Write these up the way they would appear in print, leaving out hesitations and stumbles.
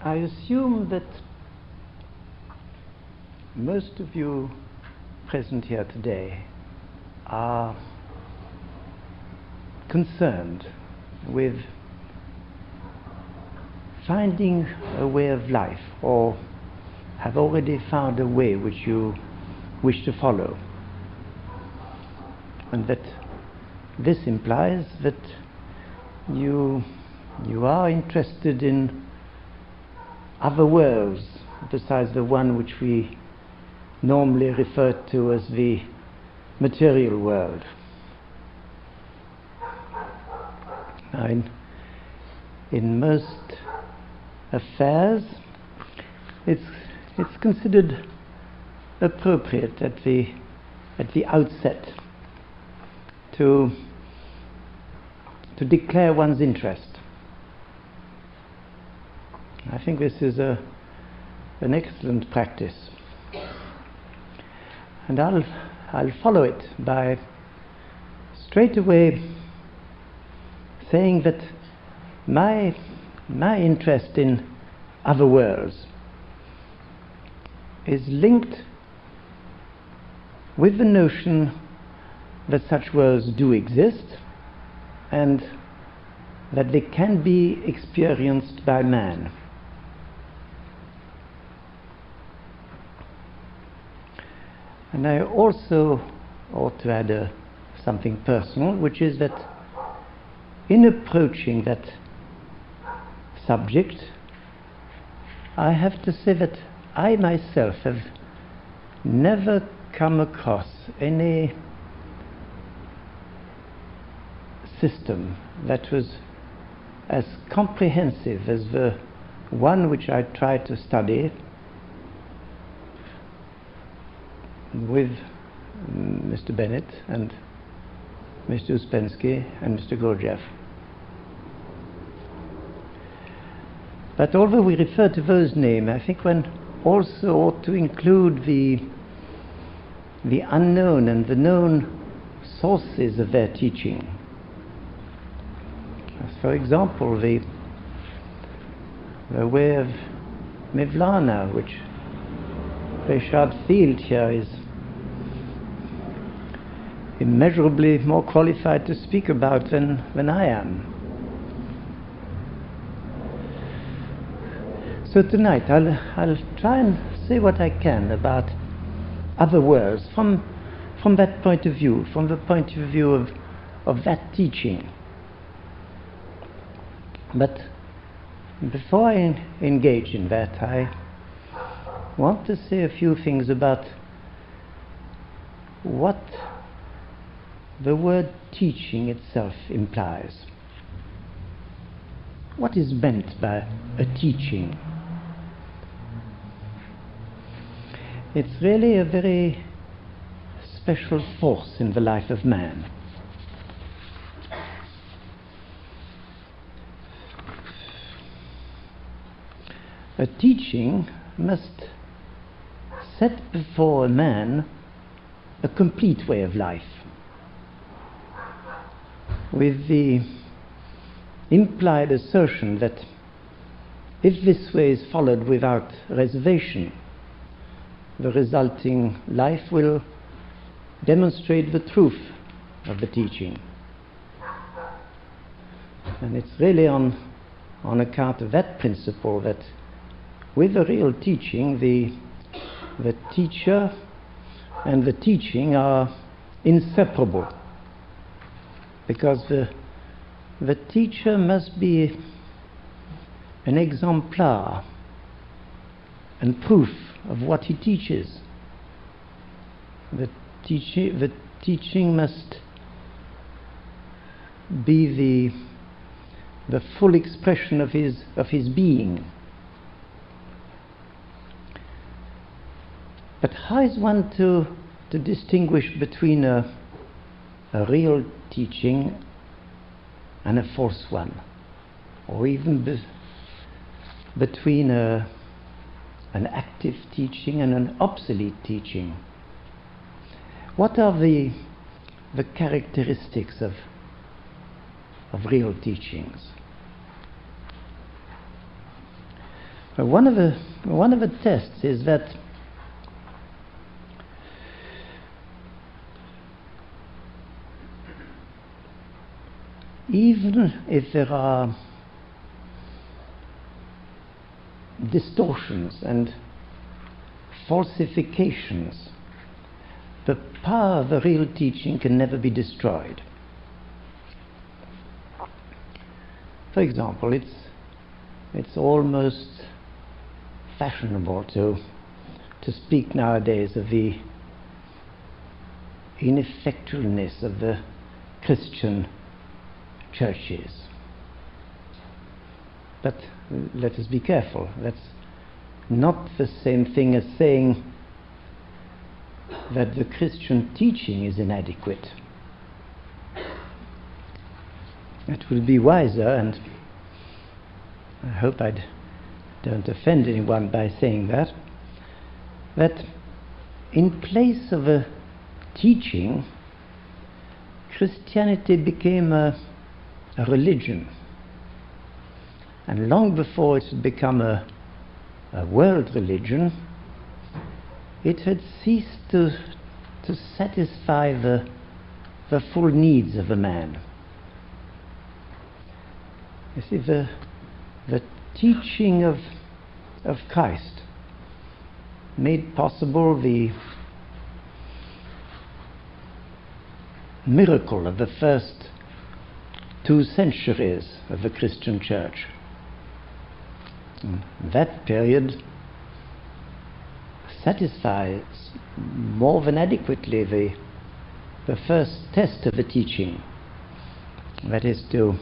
I assume that most of you present here today are concerned with finding a way of life, or have already found a way which you wish to follow, and that this implies that you are interested in other worlds besides the one which we normally refer to as the material world. Now, in most affairs, it's considered appropriate at the outset to declare one's interest. I think this is an excellent practice, and I'll follow it by straight away saying that my interest in other worlds is linked with the notion that such worlds do exist and that they can be experienced by man. And I also ought to add something personal, which is that in approaching that subject, I have to say that I myself have never come across any system that was as comprehensive as the one which I tried to study with Mr. Bennett and Mr. Ouspensky and Mr. Gurdjieff. But although we refer to those names, I think one also ought to include the unknown and the known sources of their teaching. As for example, the way of Mevlana, which Reshad Feild here is immeasurably more qualified to speak about than I am. So tonight I'll try and say what I can about other worlds from that point of view, from the point of view of that teaching. But before I engage in that, I want to say a few things about what the word teaching itself implies. What is meant by a teaching? It's really a very special force in the life of man. A teaching must set before a man a complete way of life, with the implied assertion that if this way is followed without reservation, the resulting life will demonstrate the truth of the teaching. And it's really on account of that principle that with the real teaching, the teacher and the teaching are inseparable, because the teacher must be an exemplar and proof of what he teaches. The teaching must be the full expression of his being. But how is one to distinguish between a real teaching and a false one, or even between an active teaching and an obsolete teaching? What are the characteristics of real teachings? One of the tests is that even if there are distortions and falsifications, the power of the real teaching can never be destroyed. For example, it's almost fashionable to speak nowadays of the ineffectiveness of the Christian churches. But let us be careful. That's not the same thing as saying that the Christian teaching is inadequate. It will be wiser, and I hope I don't offend anyone by saying that in place of a teaching, Christianity became a religion. And long before it had become a world religion, it had ceased to satisfy the full needs of a man. You see, the teaching of Christ made possible the miracle of the first 2 centuries of the Christian Church. That period satisfies more than adequately the first test of the teaching, that is to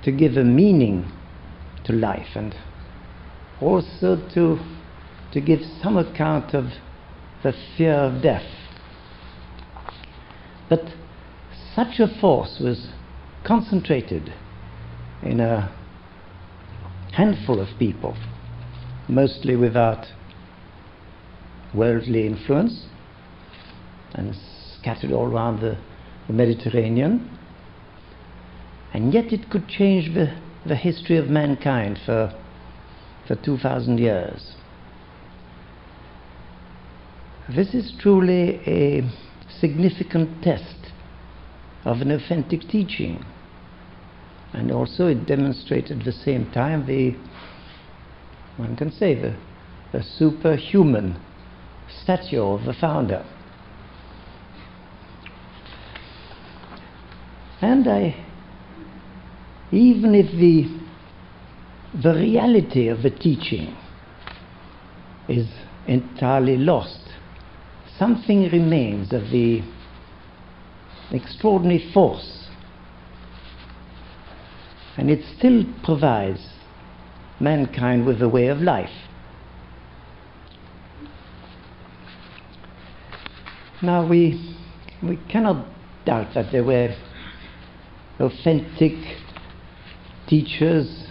give a meaning to life, and also to give some account of the fear of death. But such a force was concentrated in a handful of people, mostly without worldly influence, and scattered all around the Mediterranean, and yet it could change the history of mankind for 2,000 years. This is truly a significant test of an authentic teaching, and also it demonstrated at the same time one can say the superhuman stature of the founder. And even if the reality of the teaching is entirely lost, something remains of the extraordinary force, and it still provides mankind with a way of life. Now we cannot doubt that there were authentic teachers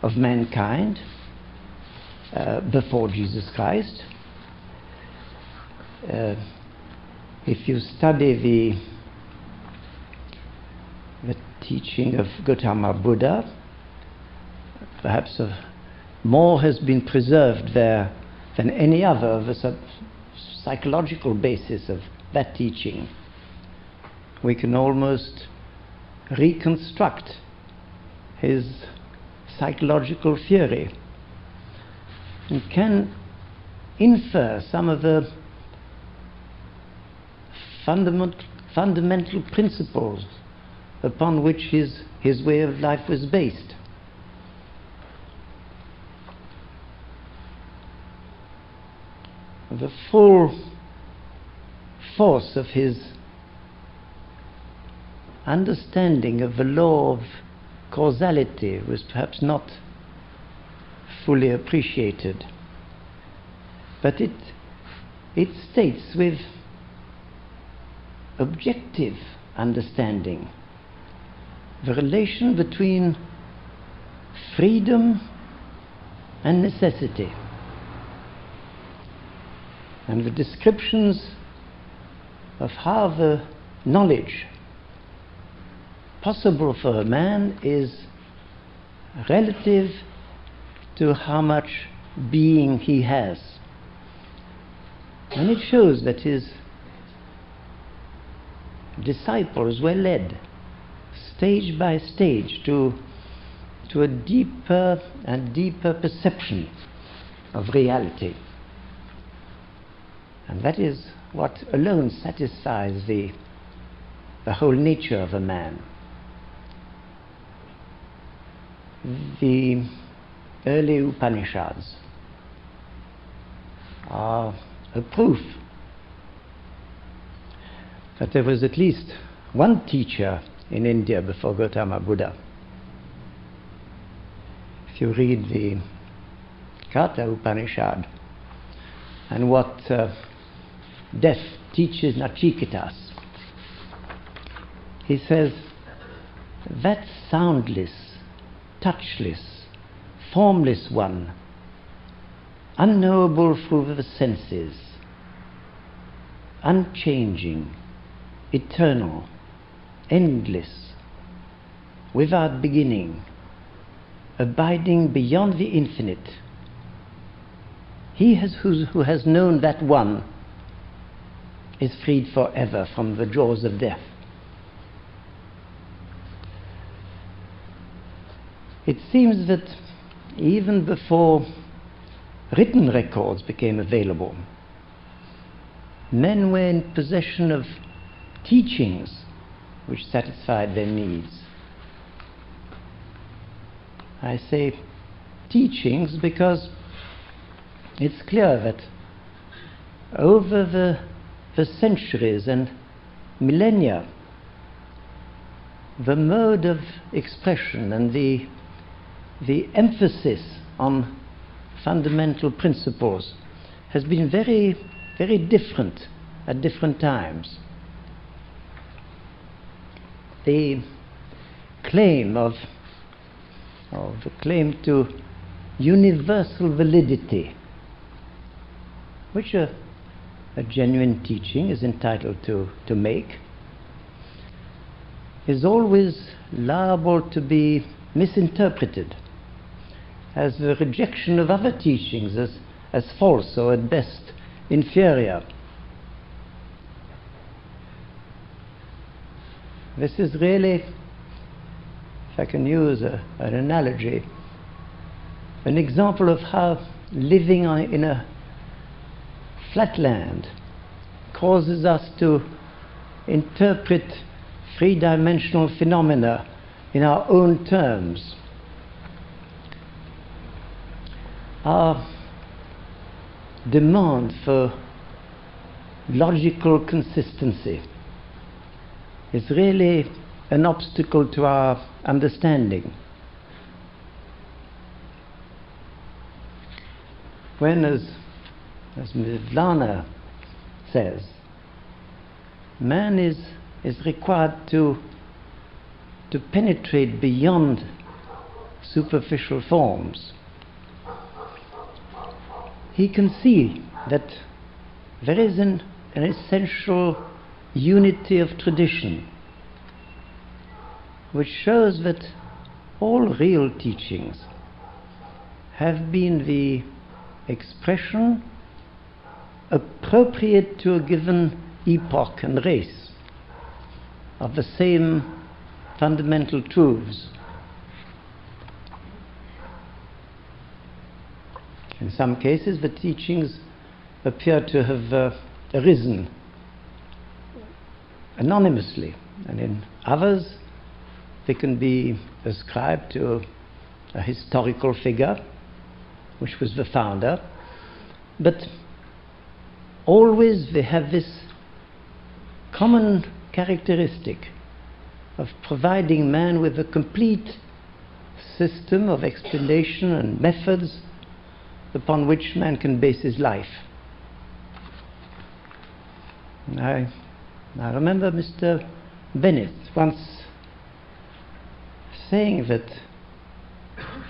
of mankind before Jesus Christ. If you study the teaching of Gautama Buddha, perhaps more has been preserved there than any other of the psychological basis of that teaching. We can almost reconstruct his psychological theory and can infer some of the fundamental principles upon which his way of life was based. The full force of his understanding of the law of causality was perhaps not fully appreciated, but it states with objective understanding the relation between freedom and necessity, and the descriptions of how the knowledge possible for a man is relative to how much being he has. And it shows that his disciples were led stage by stage to a deeper and deeper perception of reality. And that is what alone satisfies the whole nature of a man. The early Upanishads are a proof that there was at least one teacher in India before Gautama Buddha. If you read the Katha Upanishad and what death teaches Nachiketas, he says, that soundless, touchless, formless one, unknowable through the senses, unchanging, eternal, endless, without beginning, abiding beyond the infinite. He who has known that one is freed forever from the jaws of death. It seems that even before written records became available, men were in possession of teachings which satisfied their needs. I say teachings because it's clear that over the centuries and millennia, the mode of expression and the emphasis on fundamental principles has been very, very different at different times. The claim to universal validity, which a genuine teaching is entitled to make, is always liable to be misinterpreted as the rejection of other teachings as false or at best inferior. This is really, if I can use an analogy, an example of how living in a flatland causes us to interpret three-dimensional phenomena in our own terms. Our demand for logical consistency is really an obstacle to our understanding. When, as Mevlana says, man is required to penetrate beyond superficial forms, he can see that there is an essential unity of tradition which shows that all real teachings have been the expression appropriate to a given epoch and race of the same fundamental truths. In some cases, the teachings appear to have arisen anonymously, and in others they can be ascribed to a historical figure, which was the founder, but always they have this common characteristic of providing man with a complete system of explanation and methods upon which man can base his life. I remember Mr. Bennett once saying that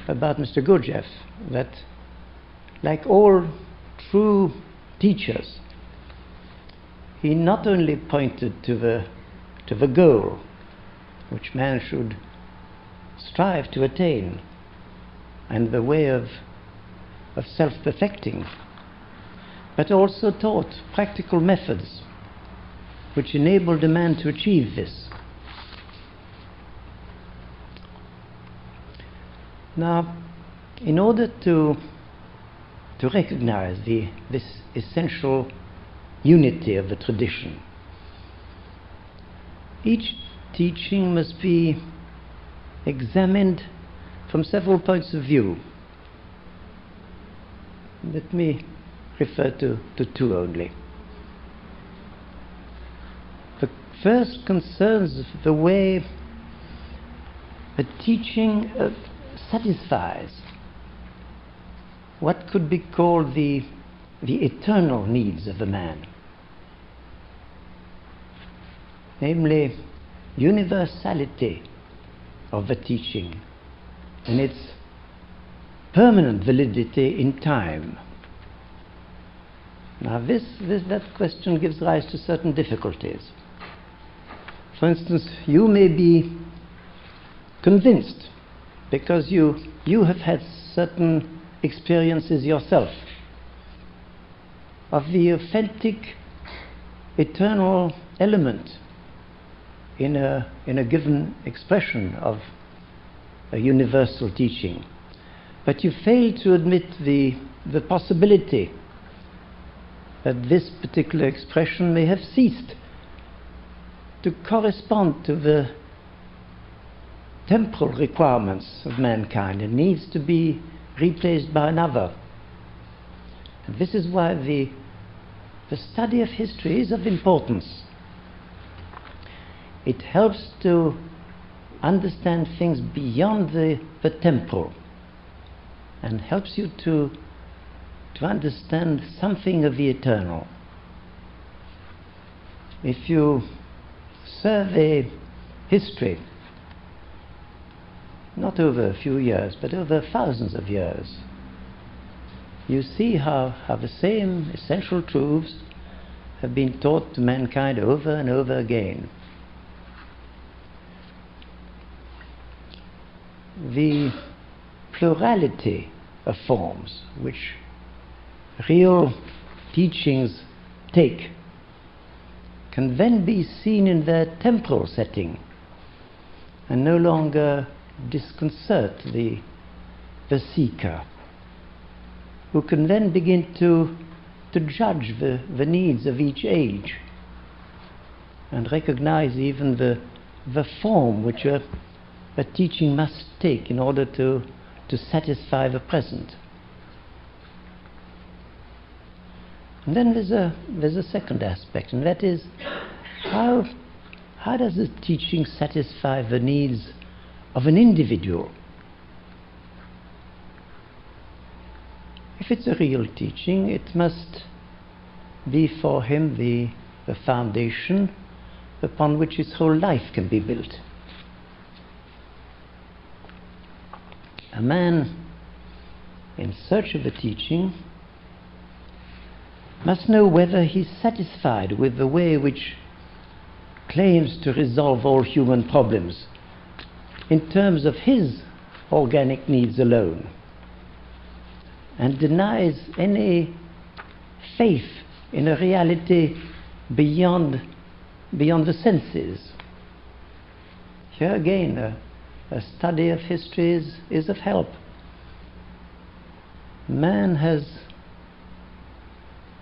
about Mr. Gurdjieff, that like all true teachers, he not only pointed to the goal, which man should strive to attain, and the way of self-perfecting, but also taught practical methods which enabled a man to achieve this. Now, in order to recognize this essential unity of the tradition, each teaching must be examined from several points of view. Let me refer to two only. The first concerns the way a teaching satisfies what could be called the eternal needs of a man, namely universality of the teaching and its permanent validity in time. Now that question gives rise to certain difficulties. For instance, you may be convinced, because you have had certain experiences yourself, of the authentic eternal element in a given expression of a universal teaching, but you fail to admit the possibility that this particular expression may have ceased to correspond to the temporal requirements of mankind and needs to be replaced by another. And this is why the study of history is of importance. It helps to understand things beyond the temporal, and helps you to understand something of the eternal. If you survey history, not over a few years, but over thousands of years, you see how the same essential truths have been taught to mankind over and over again. The plurality of forms which real teachings take can then be seen in their temporal setting and no longer disconcert the seeker, who can then begin to judge the needs of each age and recognize even the form which a teaching must take in order to satisfy the present. And then there's a second aspect, and that is how does the teaching satisfy the needs of an individual? If it's a real teaching, it must be for him the foundation upon which his whole life can be built. A man in search of a teaching must know whether he's satisfied with the way which claims to resolve all human problems in terms of his organic needs alone, and denies any faith in a reality beyond the senses. Here again, a study of history is of help. Man has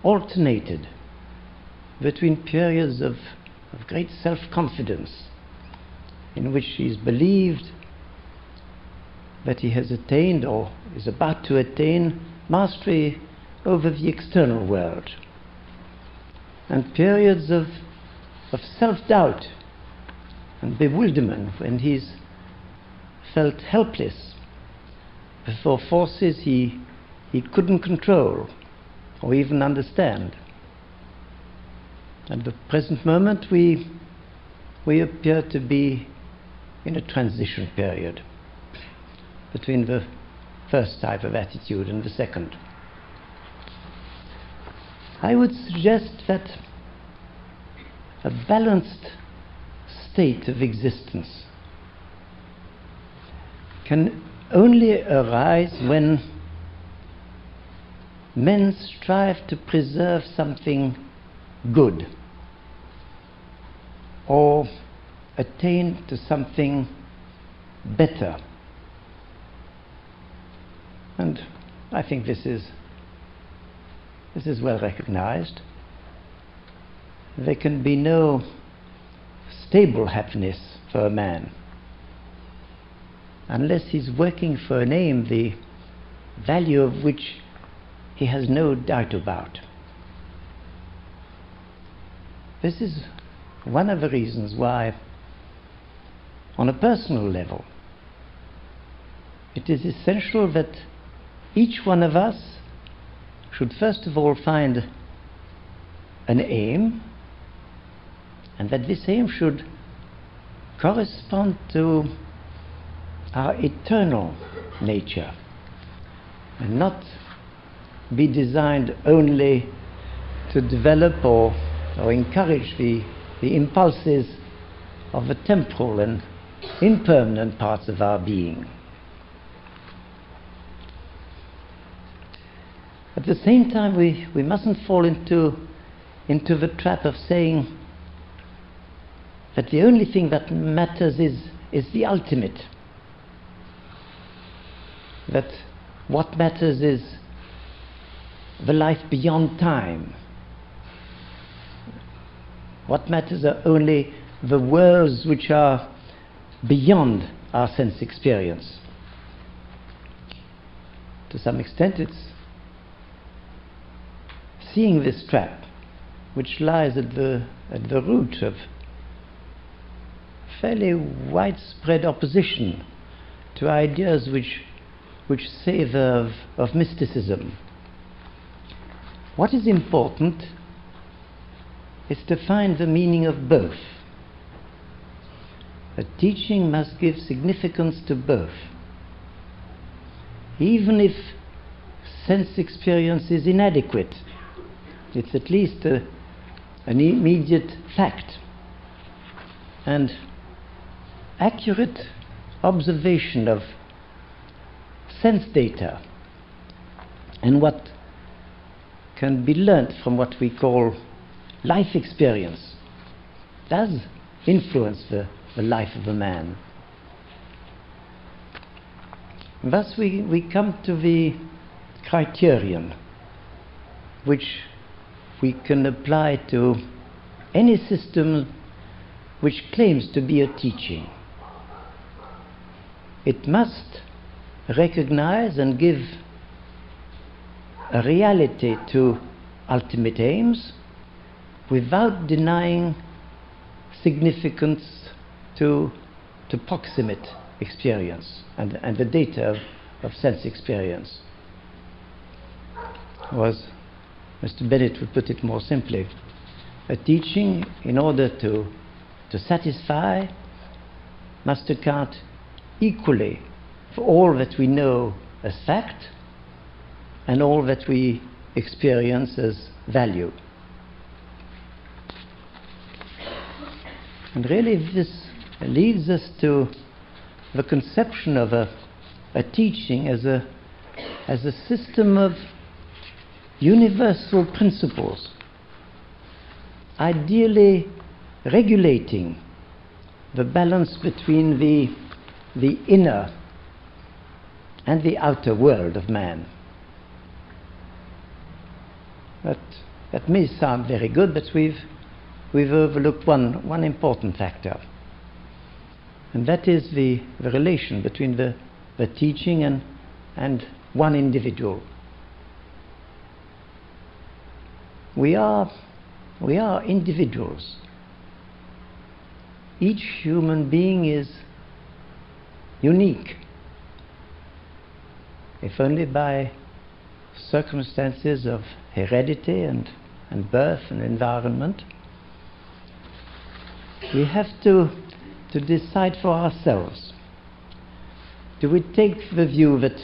alternated between periods of great self-confidence, in which he's believed that he has attained or is about to attain mastery over the external world, and periods of self-doubt and bewilderment when he's felt helpless before forces he couldn't control or even understand. At the present moment we appear to be in a transition period between the first type of attitude and the second. I would suggest that a balanced state of existence can only arise when men strive to preserve something good or attain to something better. And I think this is well recognized. There can be no stable happiness for a man unless he's working for an aim, the value of which he has no doubt about. This is one of the reasons why, on a personal level, it is essential that each one of us should first of all find an aim, and that this aim should correspond to our eternal nature and not be designed only to develop or encourage the impulses of the temporal and impermanent parts of our being. At the same time, we mustn't fall into the trap of saying that the only thing that matters is the ultimate. That what matters is the life beyond time. What matters are only the worlds which are beyond our sense experience. To some extent, it's seeing this trap which lies at the root of fairly widespread opposition to ideas which savor of mysticism. What is important is to find the meaning of both. A teaching must give significance to both. Even if sense experience is inadequate, it's at least an immediate fact. And accurate observation of sense data and what can be learnt from what we call life experience does influence the life of a man. Thus we come to the criterion which we can apply to any system which claims to be a teaching. It must recognize and give a reality to ultimate aims without denying significance to proximate experience and the data of sense experience. Or as Mr. Bennett would put it more simply, a teaching, in order to satisfy, must account equally for all that we know as fact and all that we experience as value. And really this leads us to the conception of a teaching as a system of universal principles, ideally regulating the balance between the inner and the outer world of man. That may sound very good, but we've overlooked one important factor, and that is the relation between the teaching and one individual. We are individuals. Each human being is unique, if only by circumstances of heredity and birth and environment. We have to decide for ourselves. Do we take the view that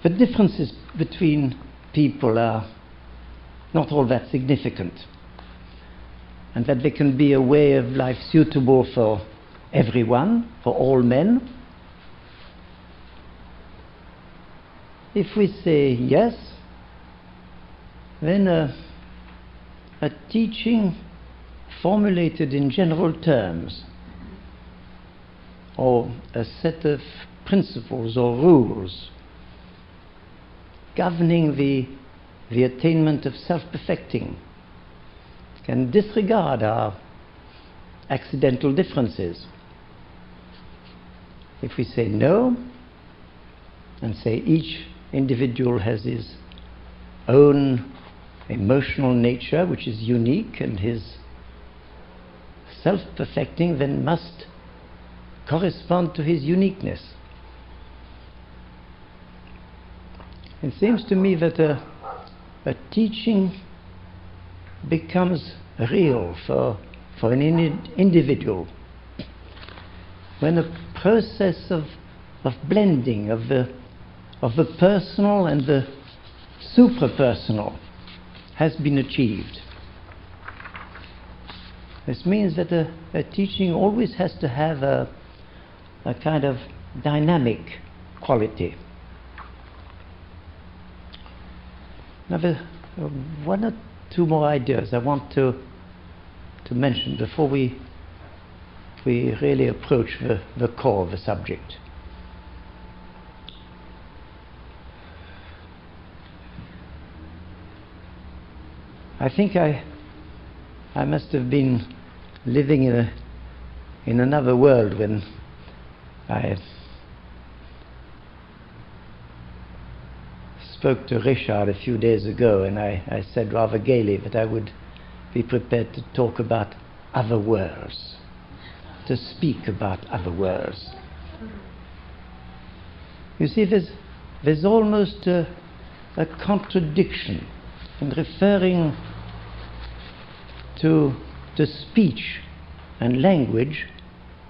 the differences between people are not all that significant, and that there can be a way of life suitable for everyone, for all men? If we say yes, then a teaching formulated in general terms, or a set of principles or rules governing the attainment of self-perfecting, can disregard our accidental differences. If we say no, and say each individual has his own emotional nature which is unique, and his self-perfecting then must correspond to his uniqueness. It seems to me that a teaching becomes real for an individual when a process of blending of the personal and the suprapersonal has been achieved. This means that a teaching always has to have a kind of dynamic quality. Now, one or two more ideas I want to mention before we really approach the core of the subject. I think I must have been living in another world when I spoke to Reshad a few days ago, and I said rather gaily that I would be prepared to talk about other worlds, to speak about other worlds. You see, there's almost a contradiction in referring to speech and language,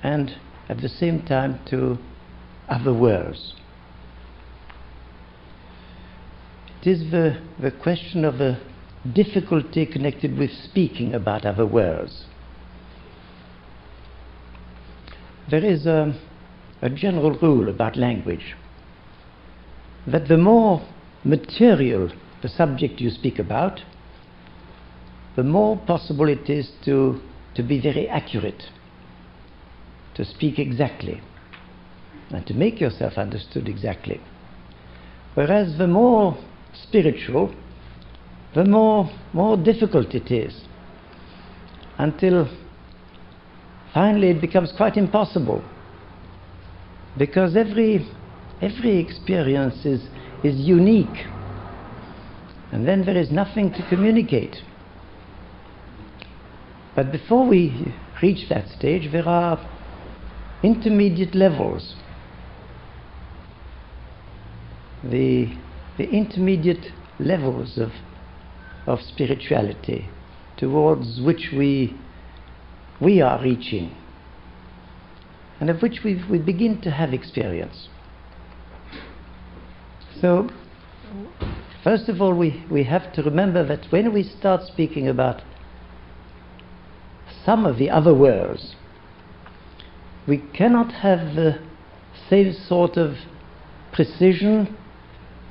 and at the same time to other worlds. It is the question of a difficulty connected with speaking about other worlds. There is a general rule about language that the more material the subject you speak about, the more possible it is to be very accurate, to speak exactly, and to make yourself understood exactly. Whereas the more spiritual, the more difficult it is, until finally it becomes quite impossible, because every experience is unique, and then there is nothing to communicate. But before we reach that stage, there are intermediate levels. The intermediate levels of spirituality towards which we are reaching, and of which we begin to have experience. So, first of all, we have to remember that when we start speaking about some of the other worlds, we cannot have the same sort of precision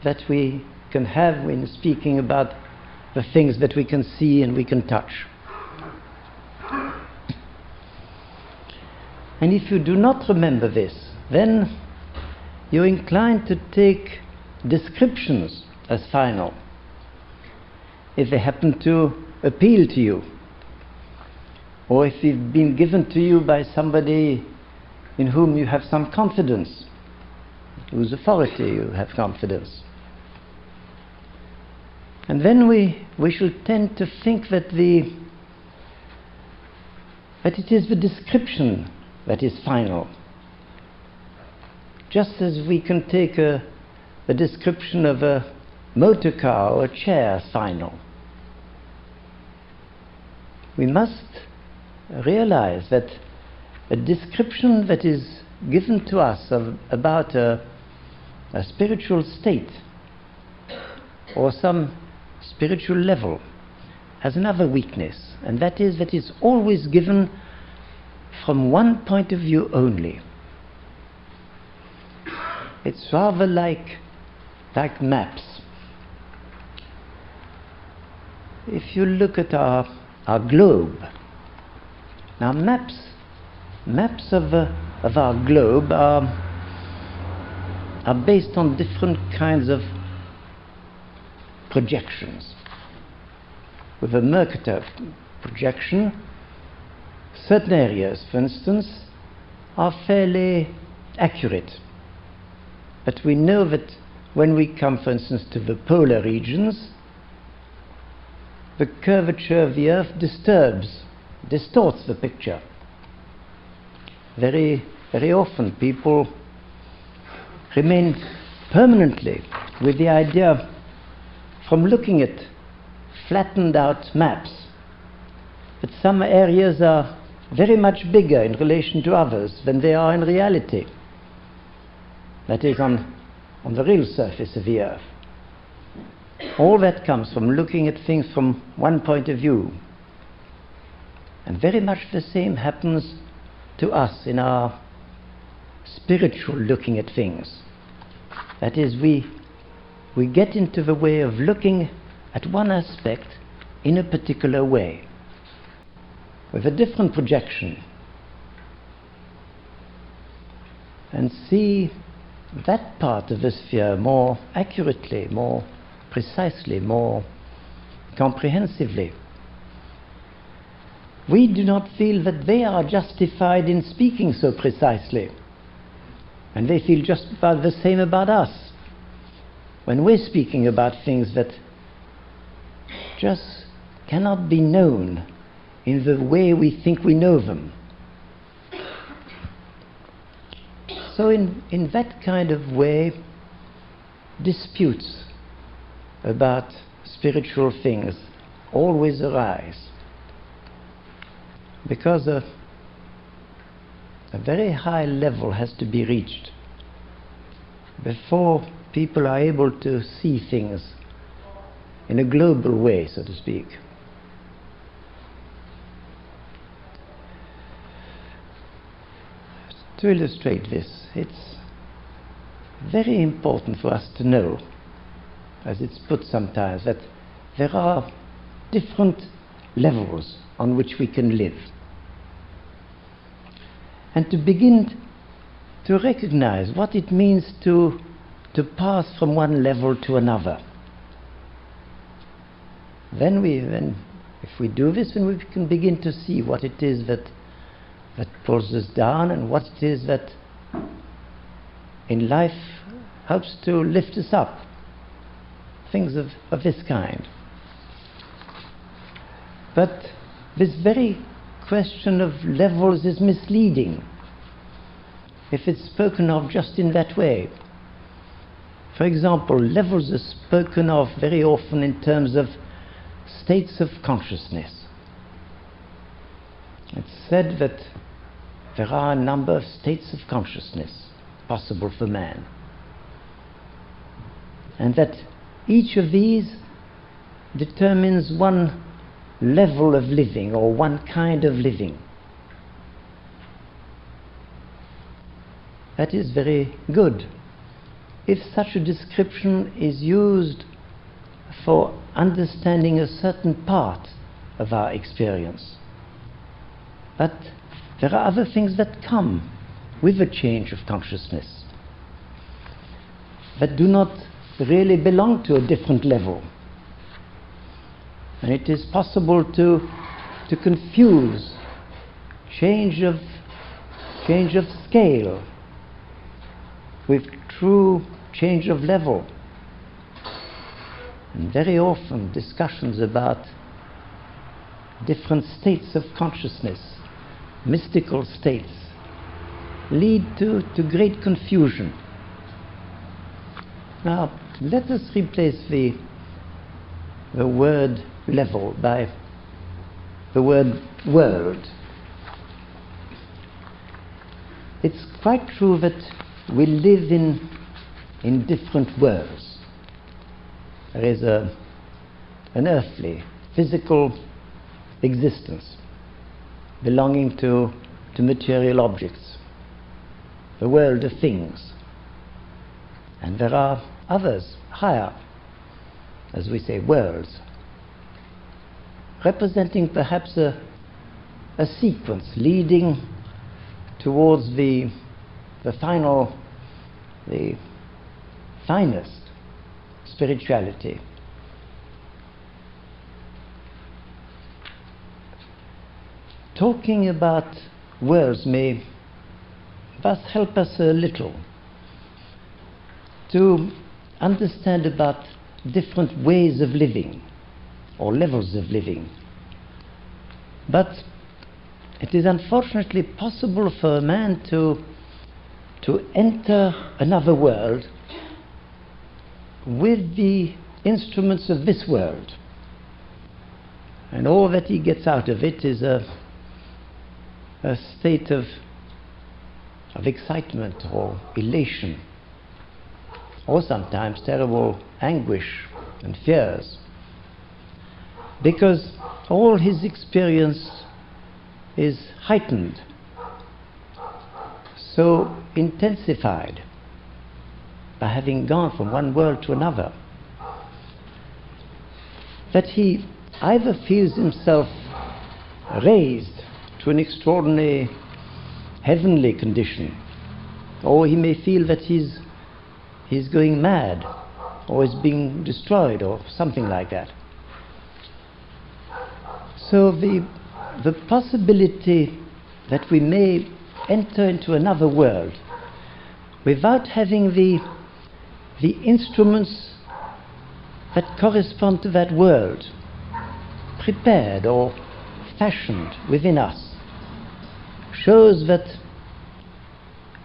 that we can have when speaking about the things that we can see and we can touch. And if you do not remember this, then you're inclined to take descriptions as final, if they happen to appeal to you, or if they've been given to you by somebody in whom you have some confidence, whose authority you have confidence. And then we shall tend to think that it is the description that is final, just as we can take a description of a motor car or a chair as final. We must realize that a description that is given to us about a spiritual state or some spiritual level has another weakness, and that is always given from one point of view only. It's rather like maps. If you look at our globe, now maps of our globe are based on different kinds of projections. With a Mercator projection, certain areas, for instance, are fairly accurate. But we know that when we come, for instance, to the polar regions, the curvature of the Earth distorts the picture. Very, very often people remain permanently with the idea, from looking at flattened out maps, that some areas are very much bigger in relation to others than they are in reality. That is, on the real surface of the Earth. All that comes from looking at things from one point of view. And very much the same happens to us in our spiritual looking at things. That is, we get into the way of looking at one aspect in a particular way, with a different projection, and see that part of the sphere more accurately, more precisely, more comprehensively. We do not feel that they are justified in speaking so precisely, and they feel just about the same about us when we're speaking about things that just cannot be known in the way we think we know them. So in that kind of way, disputes about spiritual things always arise, because a very high level has to be reached before people are able to see things in a global way, so to speak. To illustrate this, it's very important for us to know, as it's put sometimes, that there are different levels on which we can live, and to begin to recognize what it means to pass from one level to another. Then if we do this, then we can begin to see what it is that pulls us down, and what it is that in life helps to lift us up. Things of this kind. But this very question of levels is misleading if it's spoken of just in that way. For example, levels are spoken of very often in terms of states of consciousness. It's said that there are a number of states of consciousness possible for man, and that each of these determines one level of living or one kind of living. That is very good if such a description is used for understanding a certain part of our experience. But there are other things that come with a change of consciousness that do not really belong to a different level. And it is possible to confuse change of scale with true change of level. And very often discussions about different states of consciousness, mystical states, lead to great confusion. Now, let us replace the word level by the word world. It's quite true that we live in different worlds. There is an earthly, physical existence belonging to to material objects, the world of things. And there are others higher, as we say, worlds, representing perhaps a sequence leading towards the finest spirituality. Talking about worlds may thus help us a little to understand about different ways of living or levels of living. But it is unfortunately possible for a man to enter another world with the instruments of this world, and all that he gets out of it is a state of excitement or elation, or sometimes terrible anguish and fears, because all his experience is heightened, so intensified by having gone from one world to another, that he either feels himself raised to an extraordinary heavenly condition, or he may feel that he's going mad, or is being destroyed, or something like that. So the possibility that we may enter into another world without having the instruments that correspond to that world prepared or fashioned within us shows that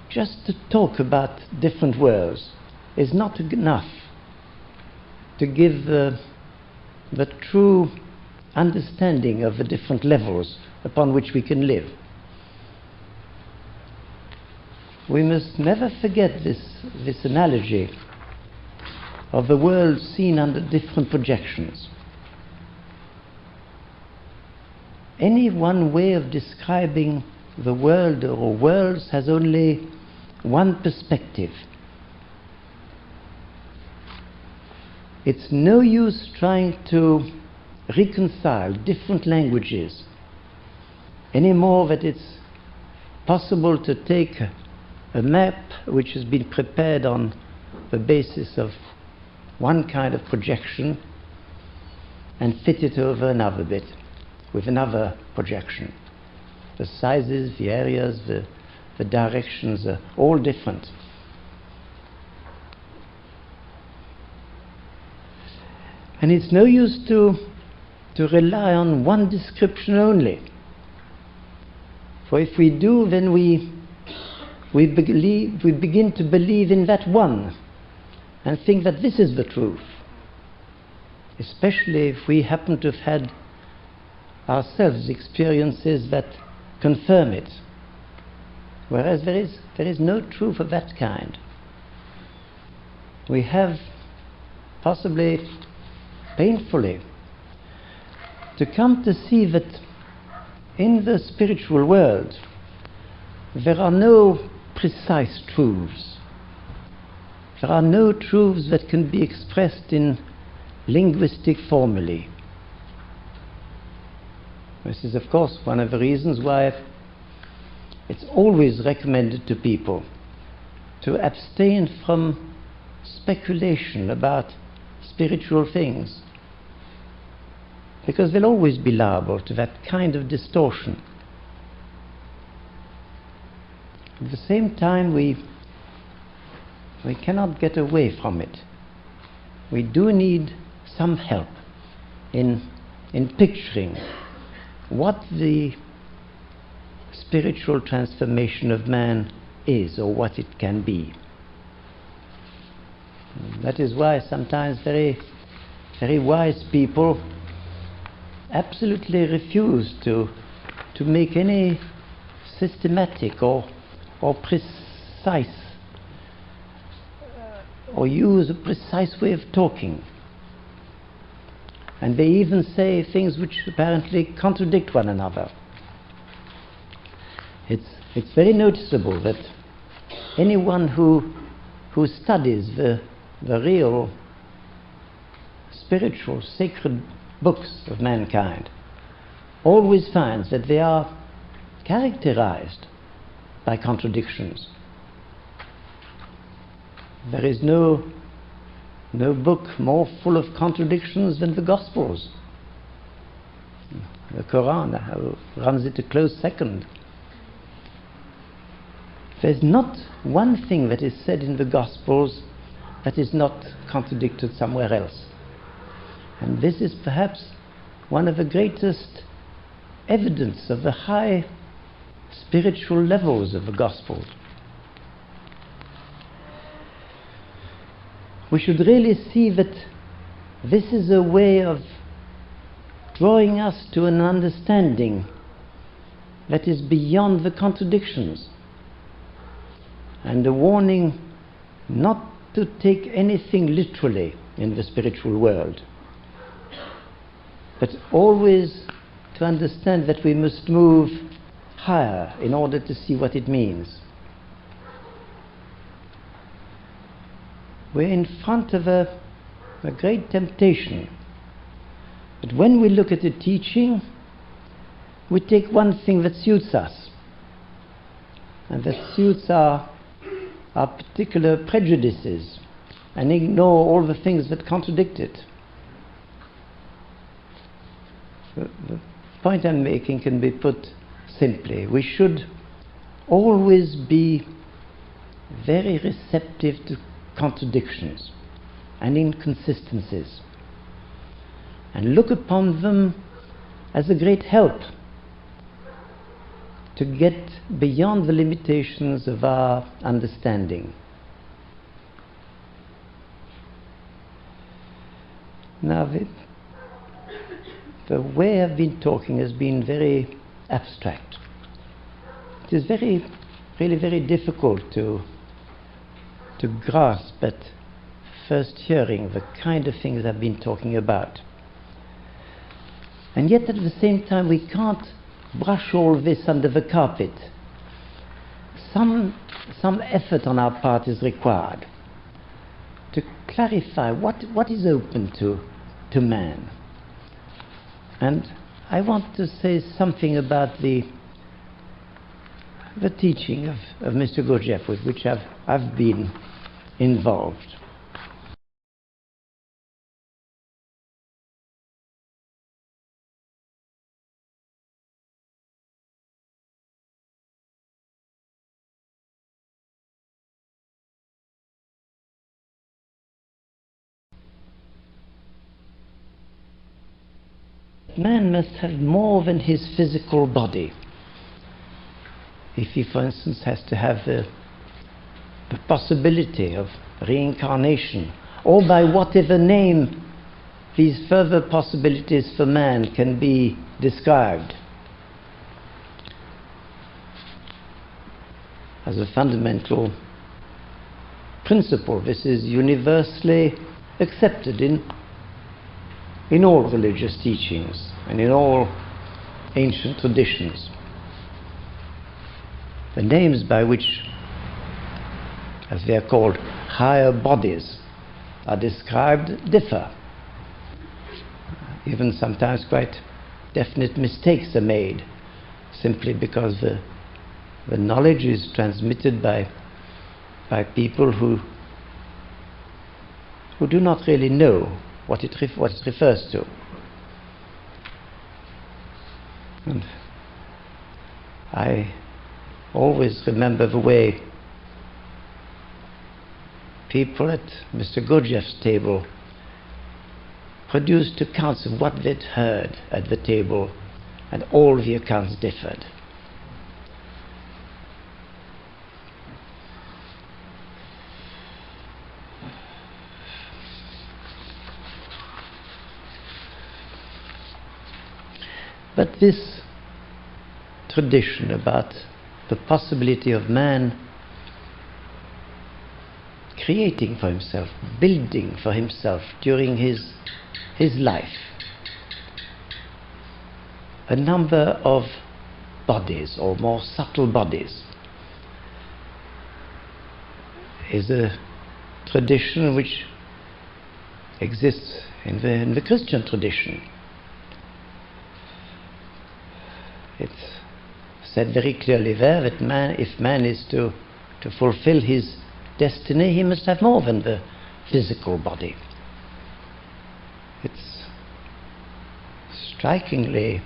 just to talk about different worlds is not enough to give the true understanding of the different levels upon which we can live. We must never forget this analogy of the world seen under different projections. Any one way of describing the world or worlds has only one perspective. It's no use trying to reconcile different languages any more that it's possible to take a map which has been prepared on the basis of one kind of projection and fit it over another bit with another projection. The sizes, the areas, the directions are all different. And it's no use to rely on one description only. For if we do, then we begin to believe in that one and think that this is the truth, especially if we happen to have had ourselves experiences that confirm it, whereas there is no truth of that kind. We have, possibly painfully, to come to see that in the spiritual world there are no precise truths. There are no truths that can be expressed in linguistic formulae. This is, of course, one of the reasons why it's always recommended to people to abstain from speculation about spiritual things, because they'll always be liable to that kind of distortion. At the same time, we cannot get away from it. We do need some help in picturing what the spiritual transformation of man is, or what it can be. That is why sometimes very, very wise people absolutely refuse to make any systematic or precise or use a precise way of talking. And they even say things which apparently contradict one another. it's very noticeable that anyone who studies the real spiritual sacred books of mankind always finds that they are characterized by contradictions. There is no book more full of contradictions than the Gospels. The Quran runs it a close second. There's not one thing that is said in the Gospels that is not contradicted somewhere else. And this is perhaps one of the greatest evidence of the high spiritual levels of the Gospels. We should really see that this is a way of drawing us to an understanding that is beyond the contradictions, and a warning not to take anything literally in the spiritual world, but always to understand that we must move higher in order to see what it means. We're in front of a great temptation. But when we look at a teaching, we take one thing that suits us, and that suits our particular prejudices, and ignore all the things that contradict it. The point I'm making can be put simply. We should always be very receptive to contradictions and inconsistencies, and look upon them as a great help to get beyond the limitations of our understanding. Now, the way I've been talking has been very abstract. It is really very difficult to grasp at first hearing the kind of things I've been talking about. And yet at the same time we can't brush all this under the carpet. Some effort on our part is required to clarify what is open to man. And I want to say something about the teaching of Mr. Gurdjieff, with which I've been involved. Man must have more than his physical body. If he, for instance, has to have the possibility of reincarnation, or by whatever name these further possibilities for man can be described, as a fundamental principle, this is universally accepted in all religious teachings and in all ancient traditions. The names by which, as they are called, higher bodies are described differ. Even sometimes quite definite mistakes are made, simply because the knowledge is transmitted by people who do not really know what it refers to. And I always remember the way people at Mr. Gurdjieff's table produced accounts of what they'd heard at the table, and all the accounts differed. But this tradition about the possibility of man creating for himself, building for himself during his life a number of bodies or more subtle bodies is a tradition which exists in the Christian tradition. It's said very clearly there that if man is to fulfill his destiny, he must have more than the physical body. It's strikingly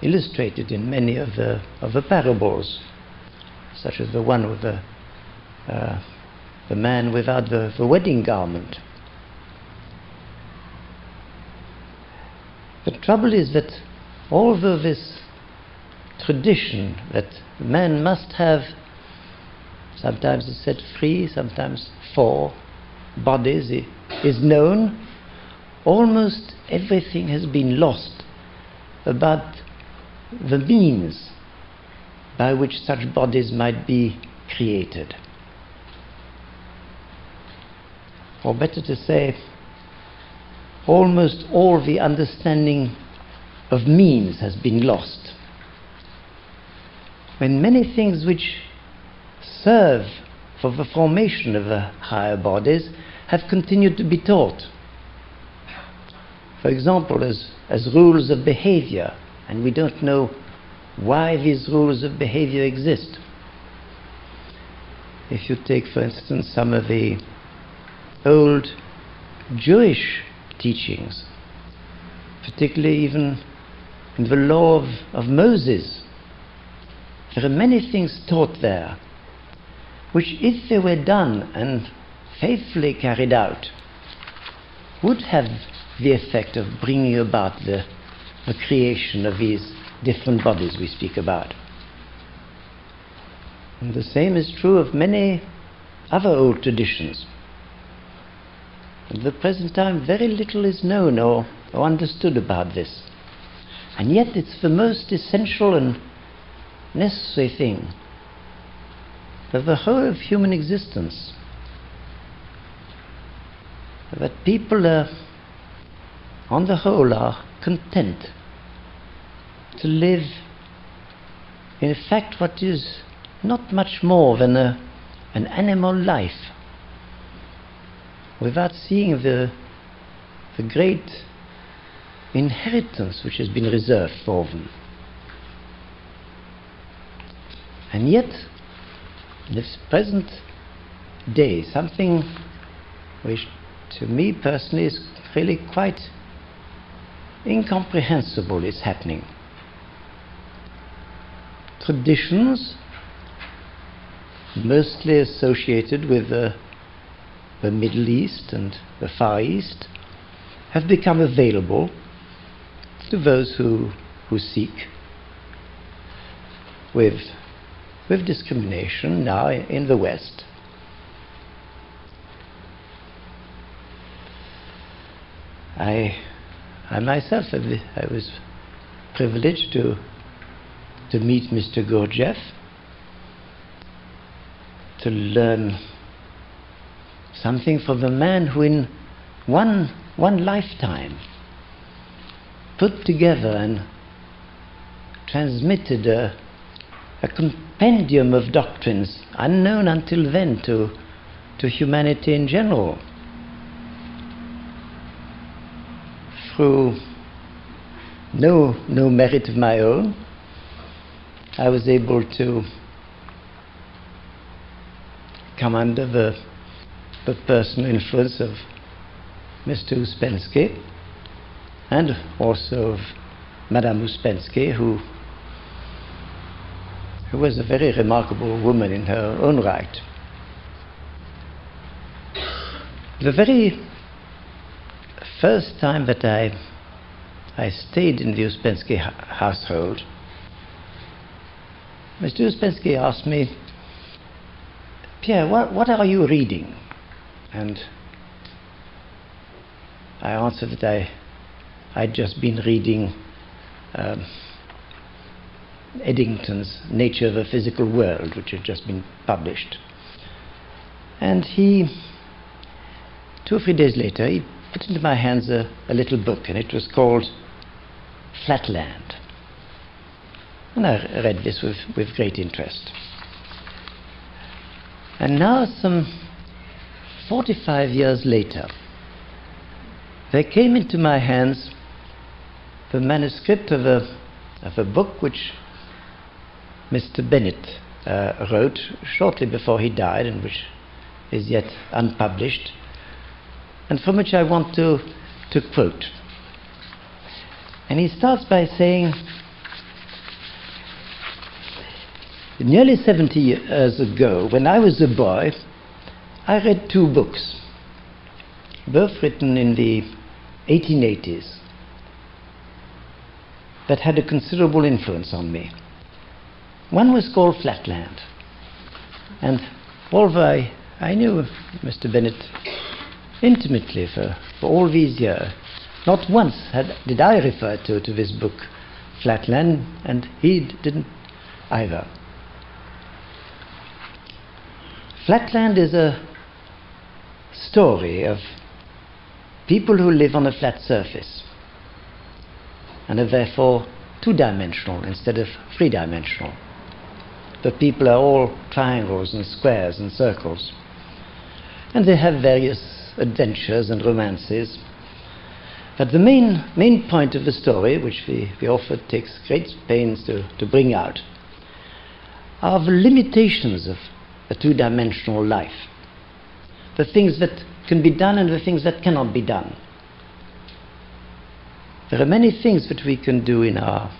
illustrated in many of the parables, such as the one with the man without the wedding garment. The trouble is that although this tradition that man must have, sometimes it's said 3, sometimes 4 bodies, is known, almost everything has been lost about the means by which such bodies might be created. Or better to say, almost all the understanding of means has been lost. When many things which serve for the formation of the higher bodies have continued to be taught. For example, as rules of behavior, and we don't know why these rules of behavior exist. If you take, for instance, some of the old Jewish teachings, particularly even in the law of Moses, there are many things taught there which, if they were done and faithfully carried out, would have the effect of bringing about the creation of these different bodies we speak about. And the same is true of many other old traditions. At the present time, very little is known or understood about this. And yet it's the most essential and necessary thing for the whole of human existence, that people on the whole are content to live in fact what is not much more than an animal life, without seeing the great inheritance which has been reserved for them. And yet, in this present day, something which to me personally is really quite incomprehensible is happening. Traditions, mostly associated with the Middle East and the Far East, have become available to those who seek, with discrimination now in the West. I myself, I was privileged to meet Mr. Gurdjieff, to learn something from the man who in one lifetime put together and transmitted a compendium of doctrines unknown until then to humanity in general. Through no merit of my own, I was able to come under the personal influence of Mr. Ouspensky, and also of Madame Sophia Ouspensky, who was a very remarkable woman in her own right. The very first time that I stayed in the Ouspensky household, Mr. Ouspensky asked me, "Pierre, what are you reading?" And I answered that I'd just been reading Eddington's Nature of the Physical World, which had just been published. And he, 2 or 3 days later, he put into my hands a little book, and it was called Flatland. And I read this with great interest. And now, some 45 years later, there came into my hands the manuscript of a book which Mr. Bennett wrote shortly before he died, and which is yet unpublished, and from which I want to quote. And he starts by saying, nearly 70 years ago, when I was a boy, I read two books, both written in the 1880s, that had a considerable influence on me. One was called Flatland, and although I knew Mr. Bennett intimately for all these years, not once did I refer to this book, Flatland, and he didn't either. Flatland is a story of people who live on a flat surface and are therefore two-dimensional instead of three-dimensional. The people are all triangles and squares and circles, and they have various adventures and romances. But the main point of the story, which the author takes great pains to bring out, are the limitations of a two-dimensional life, the things that can be done and the things that cannot be done. There are many things that we can do in our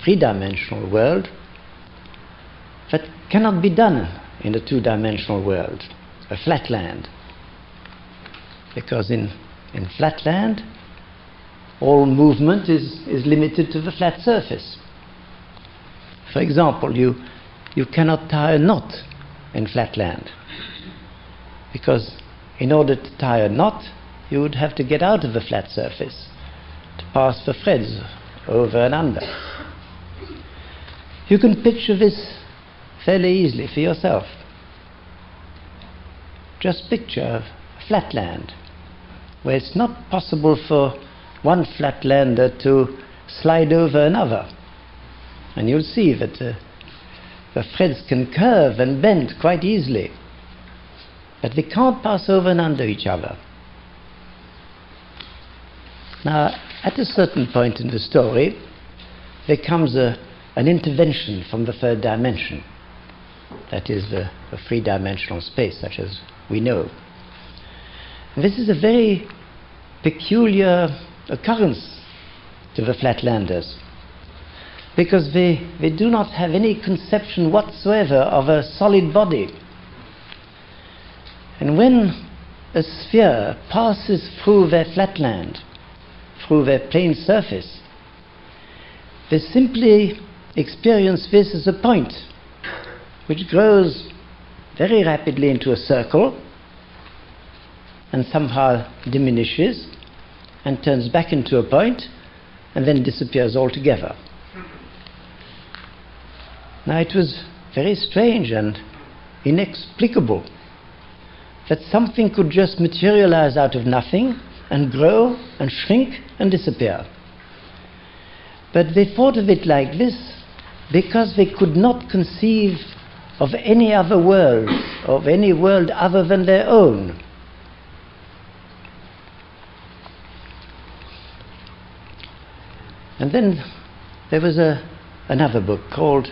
three-dimensional world that cannot be done in a two-dimensional world, a flatland. Because in flatland, all movement is limited to the flat surface. For example, you cannot tie a knot in flatland, because in order to tie a knot, you would have to get out of the flat surface to pass the threads over and under. You can picture this fairly easily for yourself. Just picture a flatland where it's not possible for one flatlander to slide over another, and you'll see that the threads can curve and bend quite easily, but they can't pass over and under each other. Now, at a certain point in the story, there comes an intervention from the third dimension, that is the three-dimensional space such as we know. This is a very peculiar occurrence to the flatlanders, because they do not have any conception whatsoever of a solid body. And when a sphere passes through their flatland, through their plane surface, they simply experience this as a point which grows very rapidly into a circle and somehow diminishes and turns back into a point and then disappears altogether. Now, it was very strange and inexplicable that something could just materialize out of nothing and grow and shrink and disappear. But they thought of it like this because they could not conceive of any other world, of any world other than their own. And then there was another book called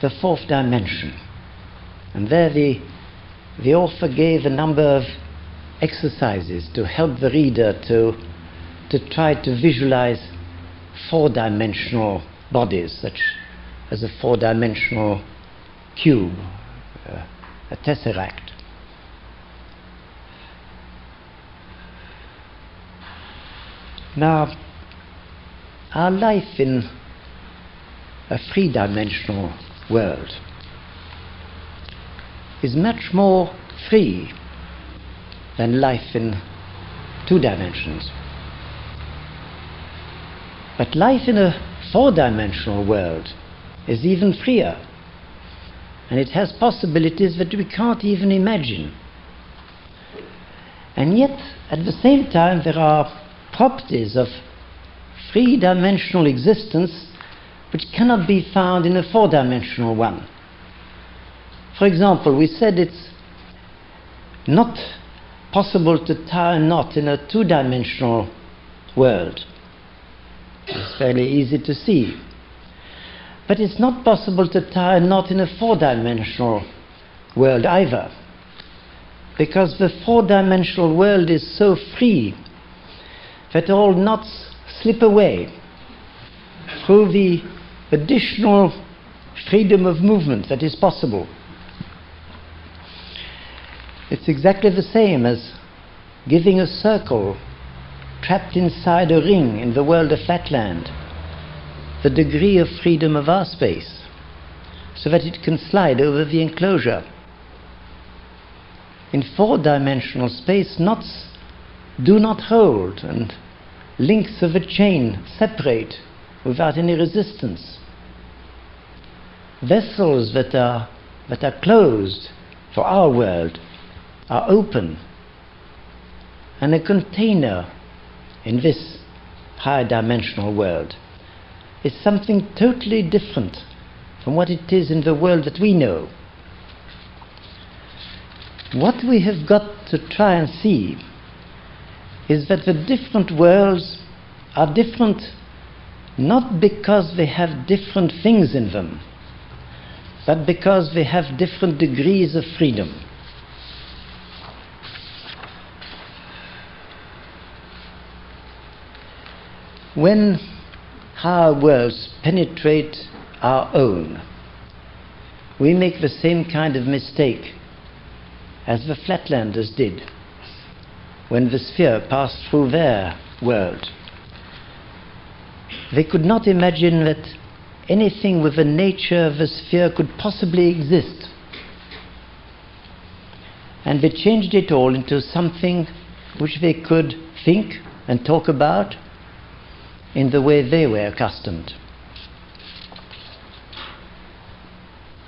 The Fourth Dimension, and there the author gave a number of exercises to help the reader to try to visualize four-dimensional bodies, such as a four-dimensional cube, a tesseract. Now, our life in a three-dimensional world is much more free than life in two dimensions. But life in a four-dimensional world is even freer, and it has possibilities that we can't even imagine. And yet, at the same time, there are properties of three-dimensional existence which cannot be found in a four-dimensional one. For example, we said it's not possible to tie a knot in a two-dimensional world. It's fairly easy to see. But it's not possible to tie a knot in a four-dimensional world either, because the four-dimensional world is so free that all knots slip away through the additional freedom of movement that is possible. It's exactly the same as giving a circle trapped inside a ring in the world of Flatland the degree of freedom of our space, so that it can slide over the enclosure. In four-dimensional space, knots do not hold, and links of a chain separate without any resistance. Vessels that are closed for our world are open, and a container in this high-dimensional world is something totally different from what it is in the world that we know. What we have got to try and see is that the different worlds are different not because they have different things in them, but because they have different degrees of freedom. When higher worlds penetrate our own, we make the same kind of mistake as the Flatlanders did when the sphere passed through their world. They could not imagine that anything with the nature of a sphere could possibly exist, and they changed it all into something which they could think and talk about in the way they were accustomed.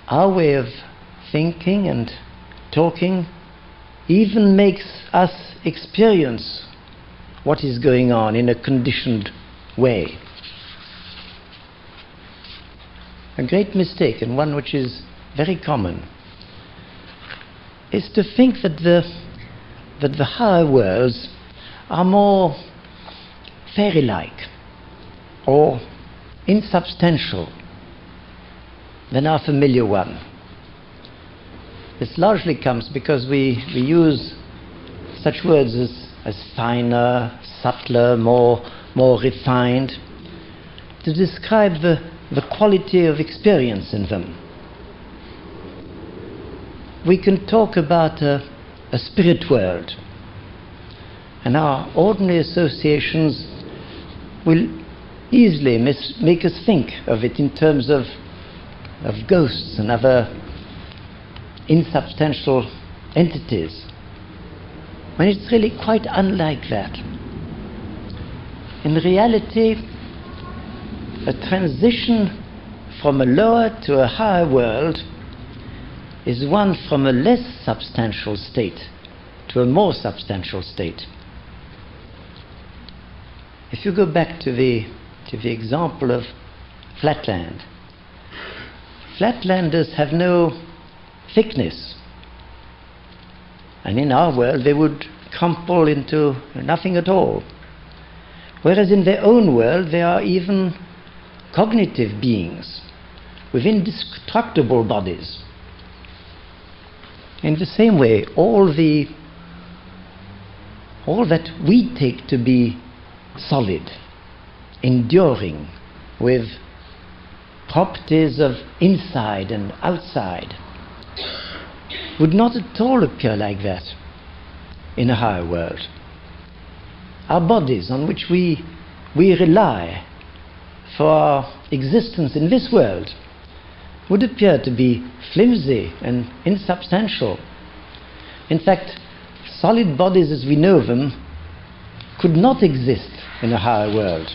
Our way of thinking and talking even makes us experience what is going on in a conditioned way. A great mistake, and one which is very common, is to think that the higher worlds are more fairy-like or insubstantial than our familiar one. This largely comes because we use such words as finer, subtler, more refined, to describe the quality of experience in them. We can talk about a spirit world, and our ordinary associations will easily make us think of it in terms of ghosts and other insubstantial entities, when it's really quite unlike that. In reality, a transition from a lower to a higher world is one from a less substantial state to a more substantial state. If you go back to the example of Flatland, Flatlanders have no thickness, and in our world they would crumple into nothing at all, whereas in their own world they are even cognitive beings with indestructible bodies. In the same way, all that we take to be solid, enduring, with properties of inside and outside, would not at all appear like that in a higher world. Our bodies, on which we rely for our existence in this world, would appear to be flimsy and insubstantial. In fact, solid bodies as we know them could not exist in a higher world.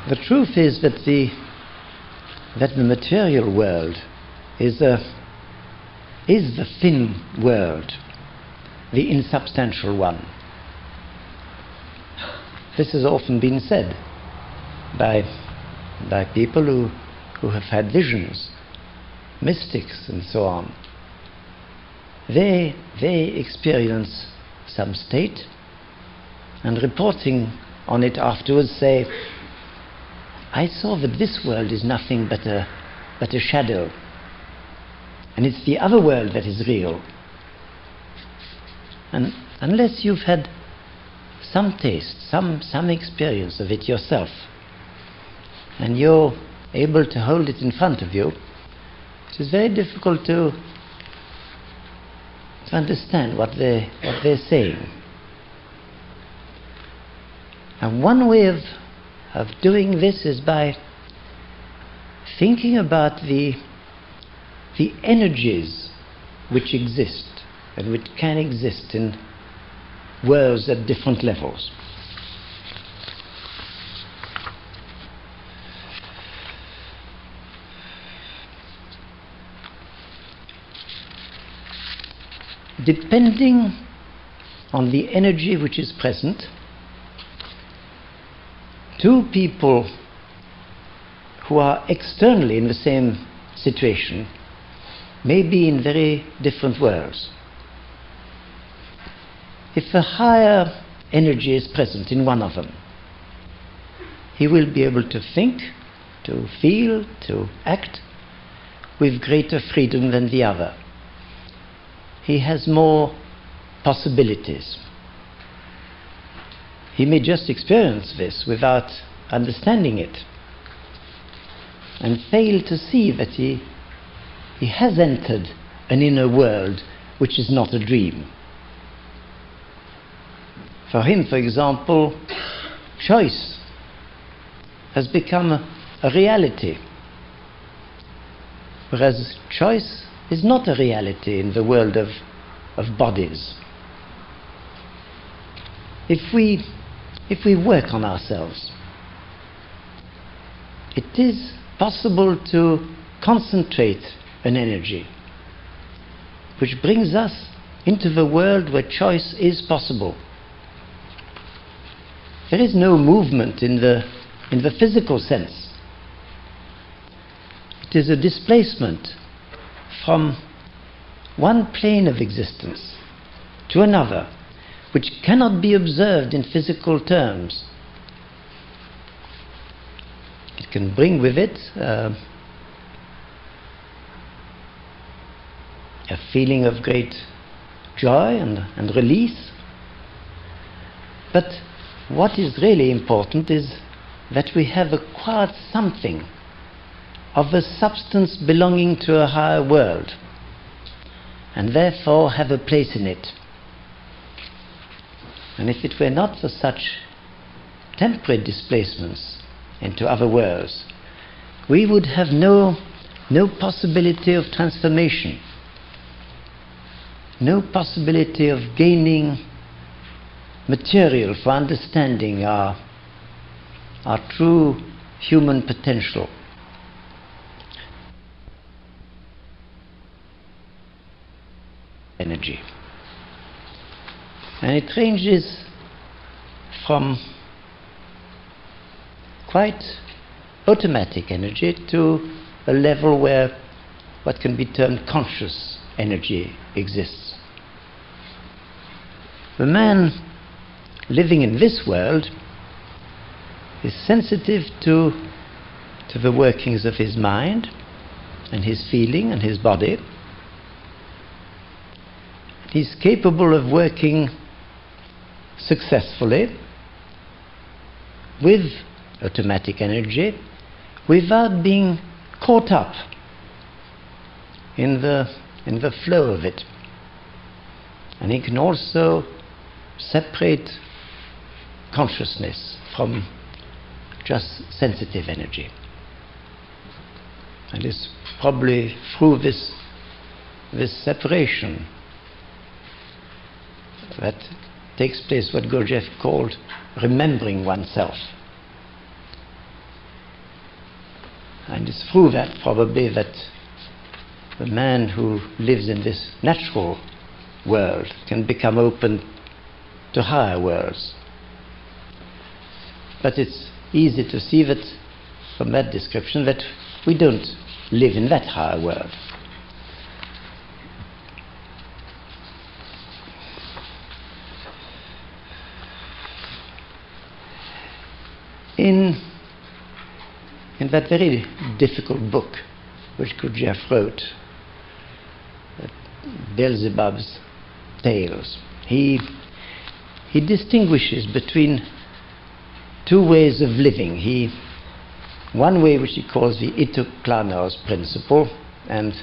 The truth is that the material world is the thin world the insubstantial one. This has often been said by people who have had visions, mystics and so on. They experience some state, and reporting on it afterwards say, I saw that this world is nothing but a shadow, and it's the other world that is real. And unless you've had some taste, some experience of it yourself, and you're able to hold it in front of you, it is very difficult to understand what they're saying. And one way of doing this is by thinking about the energies which exist and which can exist in worlds at different levels. Depending on the energy which is present, two people who are externally in the same situation may be in very different worlds. If a higher energy is present in one of them, he will be able to think, to feel, to act with greater freedom than the other. He has more possibilities. He may just experience this without understanding it and fail to see that he has entered an inner world which is not a dream. For him, for example, choice has become a reality, whereas choice is not a reality in the world of bodies. If we work on ourselves, it is possible to concentrate an energy which brings us into the world where choice is possible. There is no movement in the physical sense. It is a displacement from one plane of existence to another, which cannot be observed in physical terms. It can bring with it a feeling of great joy and release. But what is really important is that we have acquired something of a substance belonging to a higher world, and therefore have a place in it. And if it were not for such temporary displacements into other worlds, we would have no possibility of transformation, no possibility of gaining material for understanding our true human potential. Energy. And it ranges from quite automatic energy to a level where what can be termed conscious energy exists. The man living in this world is sensitive to the workings of his mind and his feeling and his body. He's capable of working successfully with automatic energy without being caught up in the flow of it. And he can also separate consciousness from just sensitive energy. And it's probably through this separation that takes place what Gurdjieff called remembering oneself. And it's through that probably that the man who lives in this natural world, can become open to higher worlds. But it's easy to see that, from that description, that we don't live in that higher world. In that very difficult book which Gurdjieff wrote, Beelzebubs Tales, he distinguishes between two ways of living. One way which he calls the ito klanos principle, and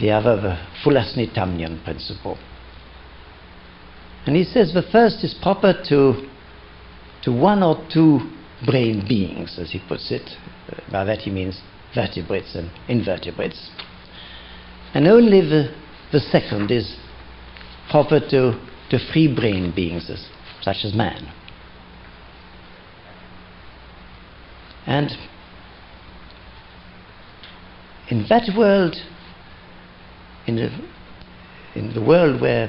the other the Fulasnitamnian principle. And he says the first is proper to one or two brain beings, as he puts it. By that he means vertebrates and invertebrates. And only the second is proper to free brain beings, such as man. And in that world, in the world where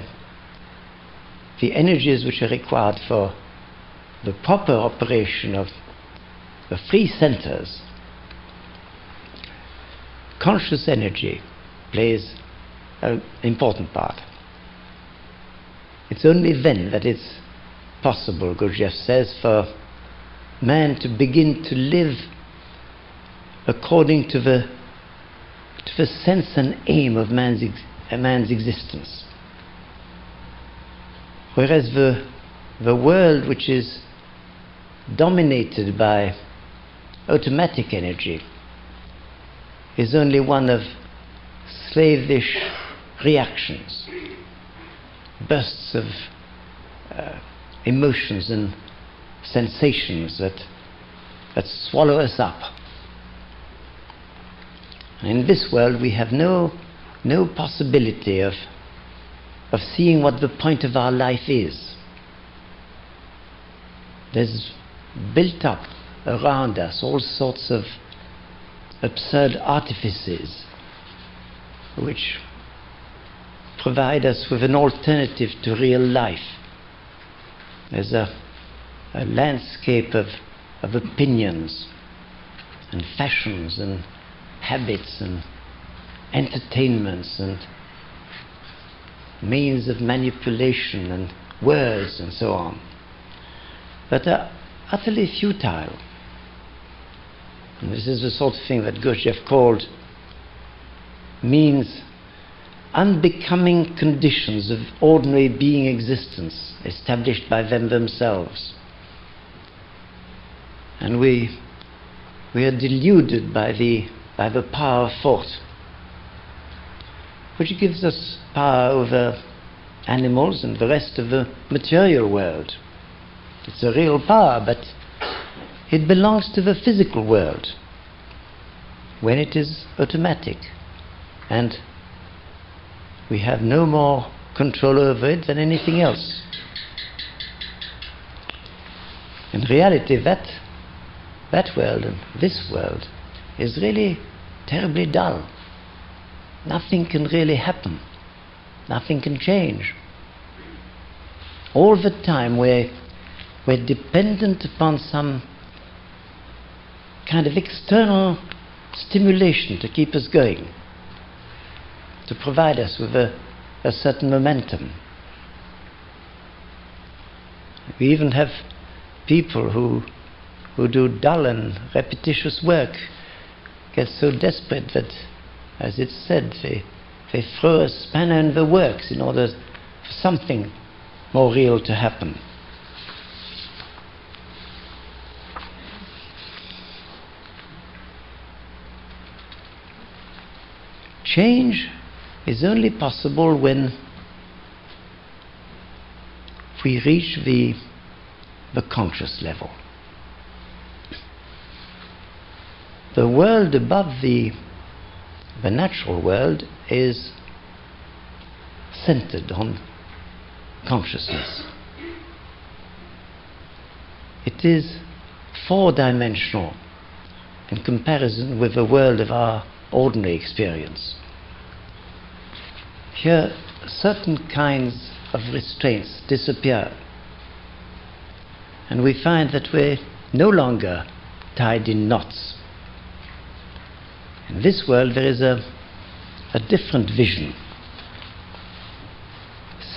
the energies which are required for the proper operation of the free centers, conscious energy plays an important part. It's only then that it's possible, Gurdjieff says, for man to begin to live according to the sense and aim of man's existence. Whereas the world which is dominated by automatic energy is only one of slavish reactions, bursts of emotions and sensations that swallow us up. And in this world we have no possibility of seeing what the point of our life is. There's built up around us all sorts of absurd artifices which provide us with an alternative to real life. There's a landscape of opinions and fashions and habits and entertainments and means of manipulation and words and so on, that are utterly futile. And this is the sort of thing that Gurdjieff called means unbecoming conditions of ordinary being existence established by them themselves. And we are deluded by the power of thought, which gives us power over animals and the rest of the material world. It's a real power, but it belongs to the physical world when it is automatic, and we have no more control over it than anything else. In reality, that world and this world is really terribly dull. Nothing can really happen. Nothing can change. All the time we're dependent upon some kind of external stimulation to keep us going, to provide us with a certain momentum. We even have people who do dull and repetitious work get so desperate that, as it's said, they throw a spanner in the works in order for something more real to happen. Change is only possible when we reach the conscious level. The world above the natural world is centered on consciousness. It is four-dimensional in comparison with the world of our ordinary experience. Here, certain kinds of restraints disappear. And we find that we're no longer tied in knots. In this world there is a different vision.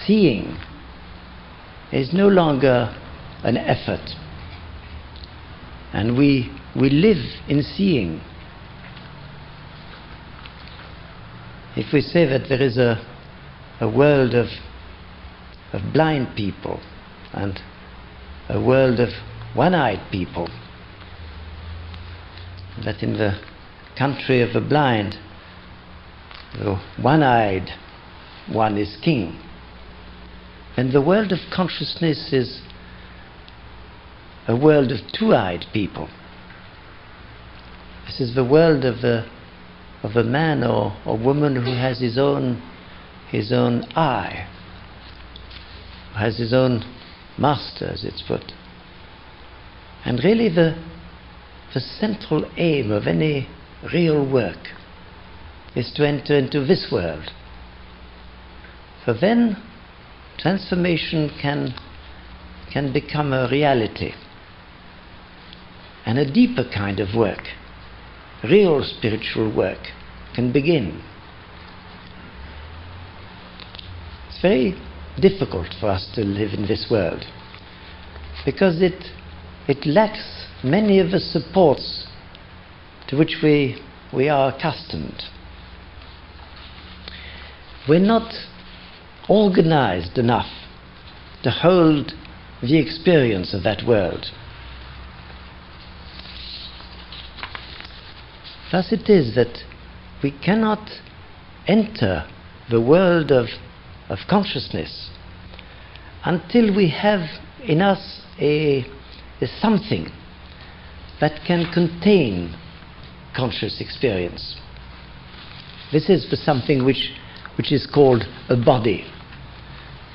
Seeing is no longer an effort. And we live in seeing. If we say that there is a world of blind people and a world of one-eyed people, that in the country of the blind, the one-eyed one is king, then the world of consciousness is a world of two-eyed people. This is the world of a man or woman who has his own eye, who has his own master, as it's put. And really the central aim of any real work is to enter into this world. For then transformation can become a reality. And a deeper kind of work, real spiritual work, can begin. It's very difficult for us to live in this world because it lacks many of the supports to which we are accustomed. We're not organized enough to hold the experience of that world. Thus it is that we cannot enter the world of consciousness until we have in us a something that can contain conscious experience. This is the something which is called a body.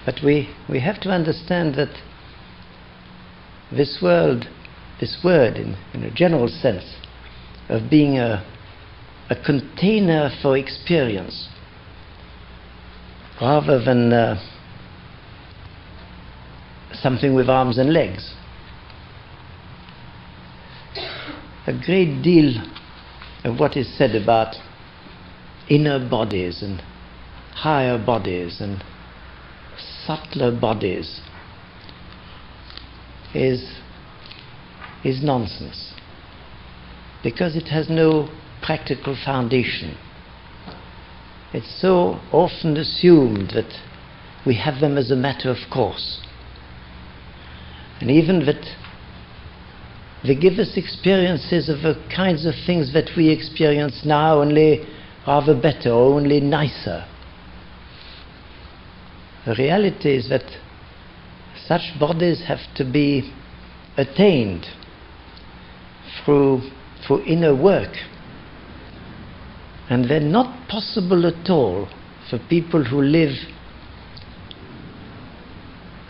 But we have to understand that this word in a general sense of being a container for experience rather than something with arms and legs. A great deal of what is said about inner bodies and higher bodies and subtler bodies is nonsense, because it has no practical foundation. It's so often assumed that we have them as a matter of course, and even that they give us experiences of the kinds of things that we experience now, only rather better or only nicer. The reality is that such bodies have to be attained through inner work, and they're not possible at all for people who live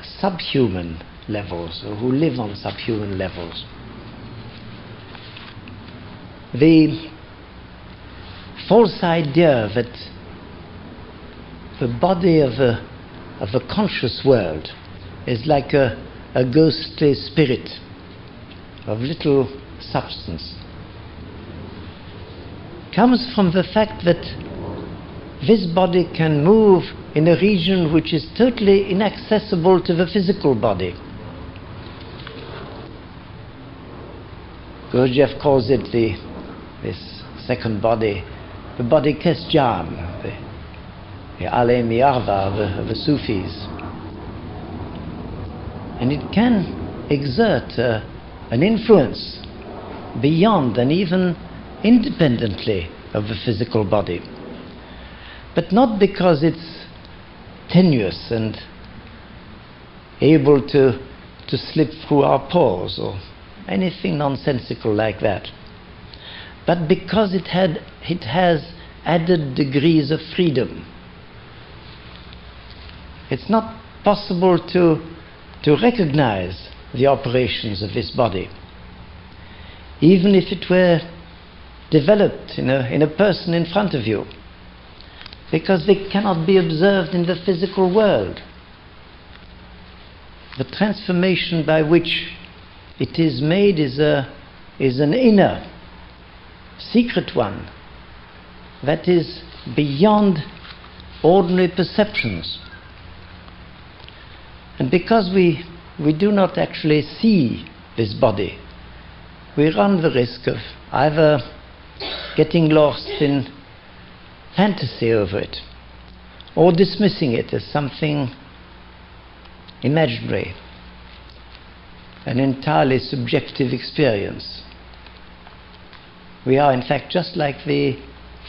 subhuman levels or who live on subhuman levels. The false idea that the body of a conscious world is like a ghostly spirit of little substance comes from the fact that this body can move in a region which is totally inaccessible to the physical body. Gurdjieff calls it this second body, the body Kesjan, the Alem Yarva of the Sufis. And it can exert an influence beyond and even independently of the physical body, but not because it's tenuous and able to slip through our pores or anything nonsensical like that, but because it has added degrees of freedom. It's not possible to recognize the operations of this body, even if it were developed in a person in front of you. because they cannot be observed in the physical world. The transformation by which it is made is an inner, secret one that is beyond ordinary perceptions. And because we do not actually see this body, we run the risk of either getting lost in fantasy over it, or dismissing it as something imaginary, an entirely subjective experience. We are in fact just like the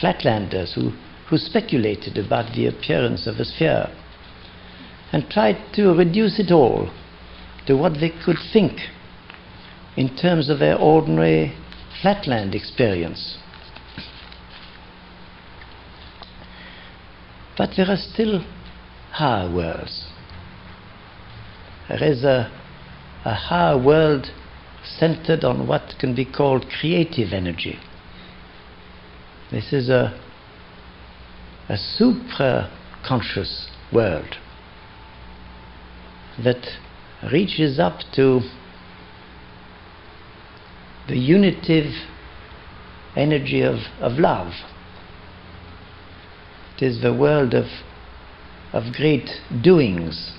Flatlanders who speculated about the appearance of a sphere and tried to reduce it all to what they could think in terms of their ordinary flatland experience. But there are still higher worlds. There is a higher world centered on what can be called creative energy. This is a supra-conscious world that reaches up to the unitive energy of love. It is the world of great doings,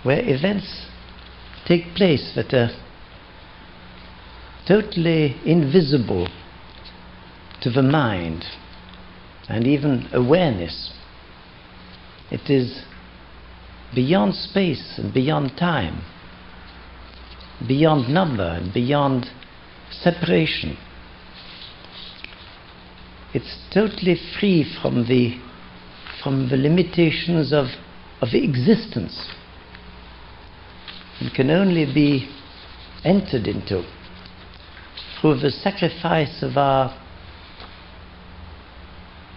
where events take place that are totally invisible to the mind and even awareness. It is beyond space and beyond time, beyond number and beyond separation. It's totally free from the limitations of existence, and can only be entered into through the sacrifice of our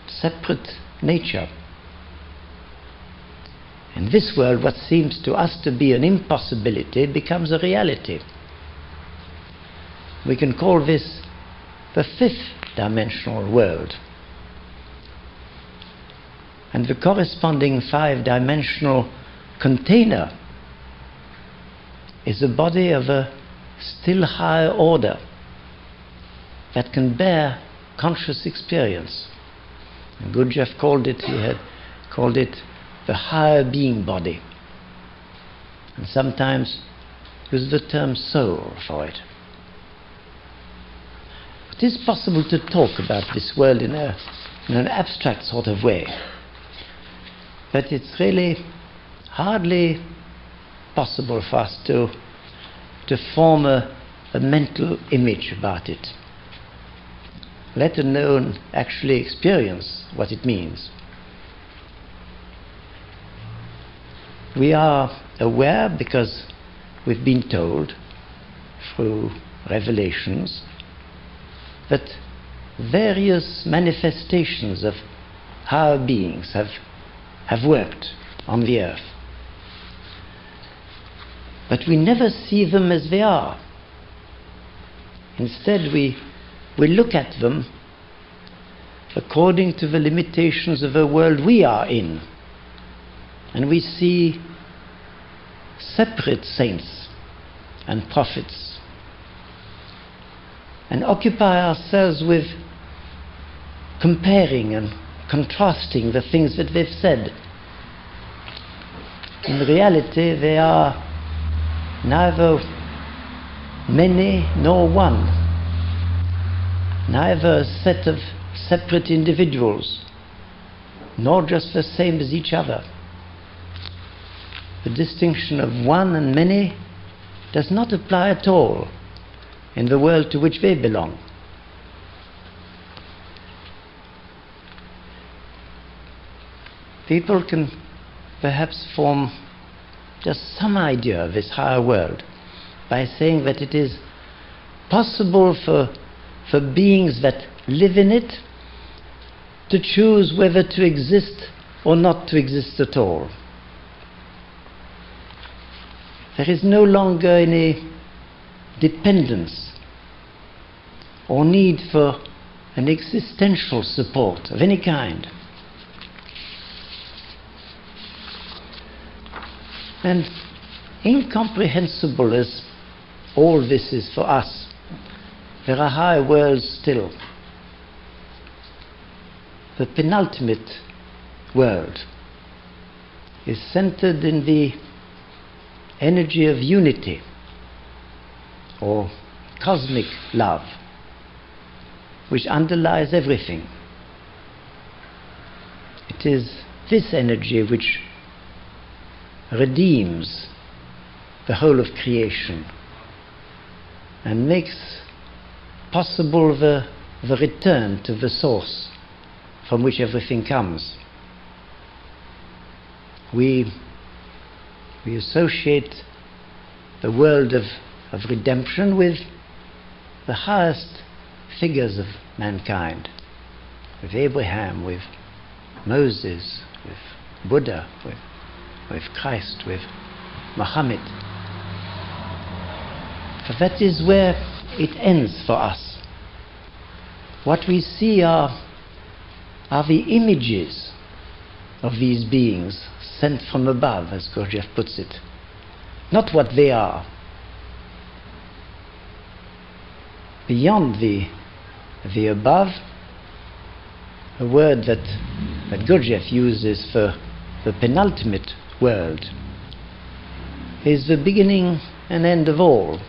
separate nature. In this world, what seems to us to be an impossibility becomes a reality. We can call this the fifth dimensional world. And the corresponding five-dimensional container is a body of a still higher order that can bear conscious experience. And Gurdjieff he had called it the higher being body, and sometimes used the term soul for it. It is possible to talk about this world in an abstract sort of way, but it's really hardly possible for us to form a mental image about it, let alone actually experience what it means. We are aware because we've been told through revelations that various manifestations of higher beings have worked on the earth. But we never see them as they are. Instead, we look at them according to the limitations of the world we are in. And we see separate saints and prophets, and occupy ourselves with comparing and contrasting the things that they've said. In reality, they are neither many nor one, neither a set of separate individuals, nor just the same as each other. The distinction of one and many does not apply at all in the world to which they belong. People can perhaps form just some idea of this higher world by saying that it is possible for beings that live in it to choose whether to exist or not to exist at all. There is no longer any dependence or need for an existential support of any kind. And incomprehensible as all this is for us, there are higher worlds still. The penultimate world is centered in the energy of unity, or cosmic love, which underlies everything. It is this energy which redeems the whole of creation and makes possible the return to the source from which everything comes. We associate the world of redemption with the highest figures of mankind, with Abraham, with Moses, with Buddha, with Christ, with Muhammad. For that is where it ends for us. What we see are the images of these beings sent from above, as Gurdjieff puts it, not what they are. Beyond the above, a word that Gurdjieff uses for the penultimate world, is the beginning and end of all,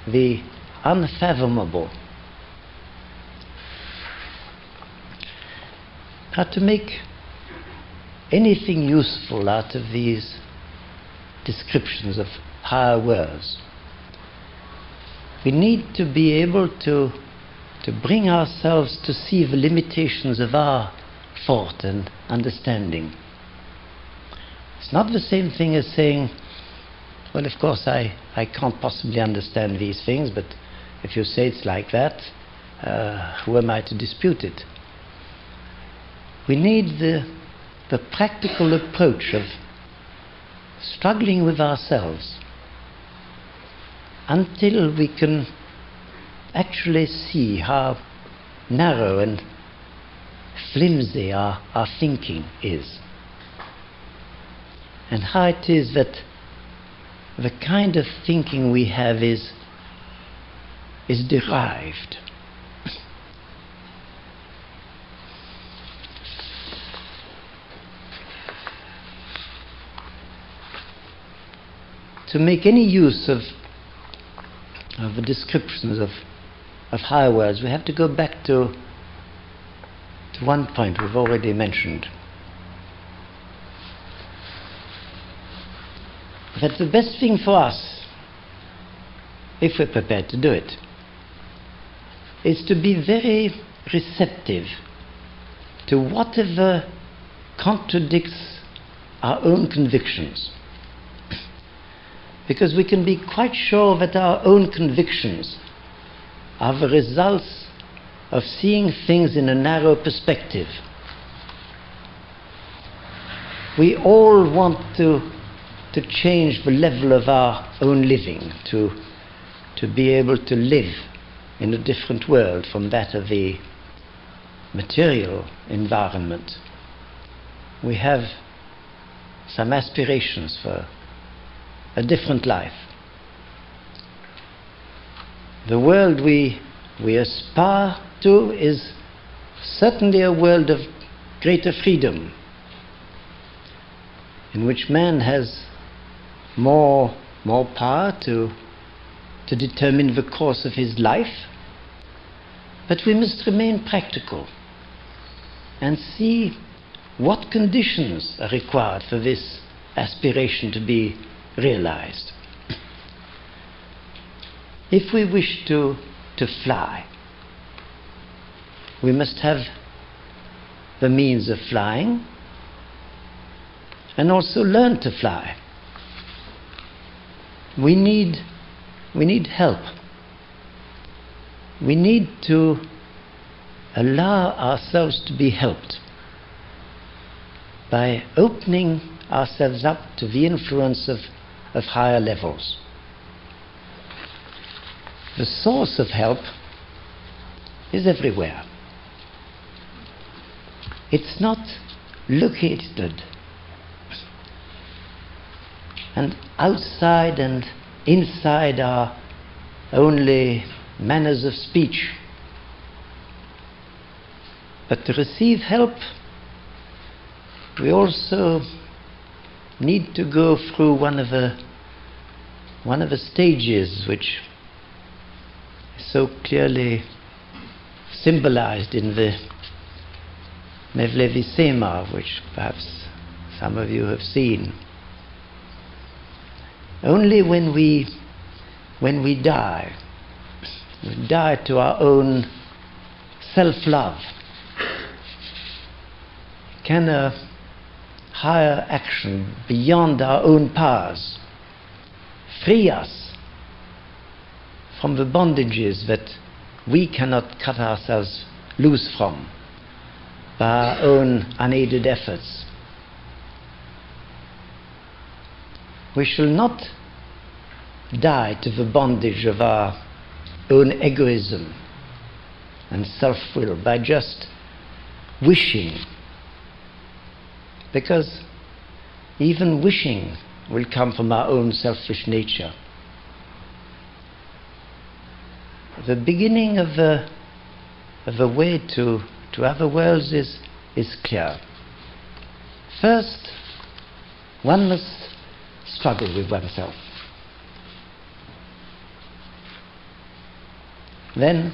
the unfathomable. How to make anything useful out of these descriptions of higher worlds, we need to be able to bring ourselves to see the limitations of our thought and understanding. It's not the same thing as saying, well, of course I can't possibly understand these things, but if you say it's like that, who am I to dispute it? We need the practical approach of struggling with ourselves until we can actually see how narrow and flimsy our thinking is, and how it is that the kind of thinking we have is derived. To make any use of the descriptions of higher worlds, we have to go back to one point we've already mentioned. That the best thing for us, if we're prepared to do it, is to be very receptive to whatever contradicts our own convictions. Because we can be quite sure that our own convictions are the results of seeing things in a narrow perspective. We all want to change the level of our own living, to be able to live in a different world from that of the material environment. We have some aspirations for a different life. The world we aspire to is certainly a world of greater freedom, in which man has more power to determine the course of his life. But we must remain practical and see what conditions are required for this aspiration to be realized. If we wish to fly, we must have the means of flying and also learn to fly. We need help. We need to allow ourselves to be helped by opening ourselves up to the influence of higher levels. The source of help is everywhere. It's not located. And outside and inside are only manners of speech. But to receive help, we also need to go through one of the stages which is so clearly symbolized in the Mevlevi Sema, which perhaps some of you have seen. Only when we die, we die to our own self-love, can a higher action beyond our own powers free us from the bondages that we cannot cut ourselves loose from by our own unaided efforts. We shall not die to the bondage of our own egoism and self-will by just wishing, because even wishing will come from our own selfish nature. The beginning of the way to other worlds is clear. First, one must struggle with oneself. Then,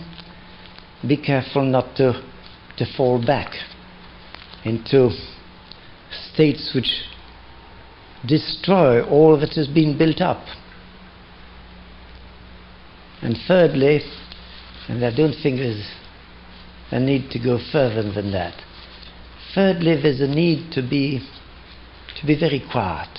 be careful not to fall back into states which destroy all that has been built up. And thirdly, and I don't think there's a need to go further than that, thirdly, there's a need to be very quiet.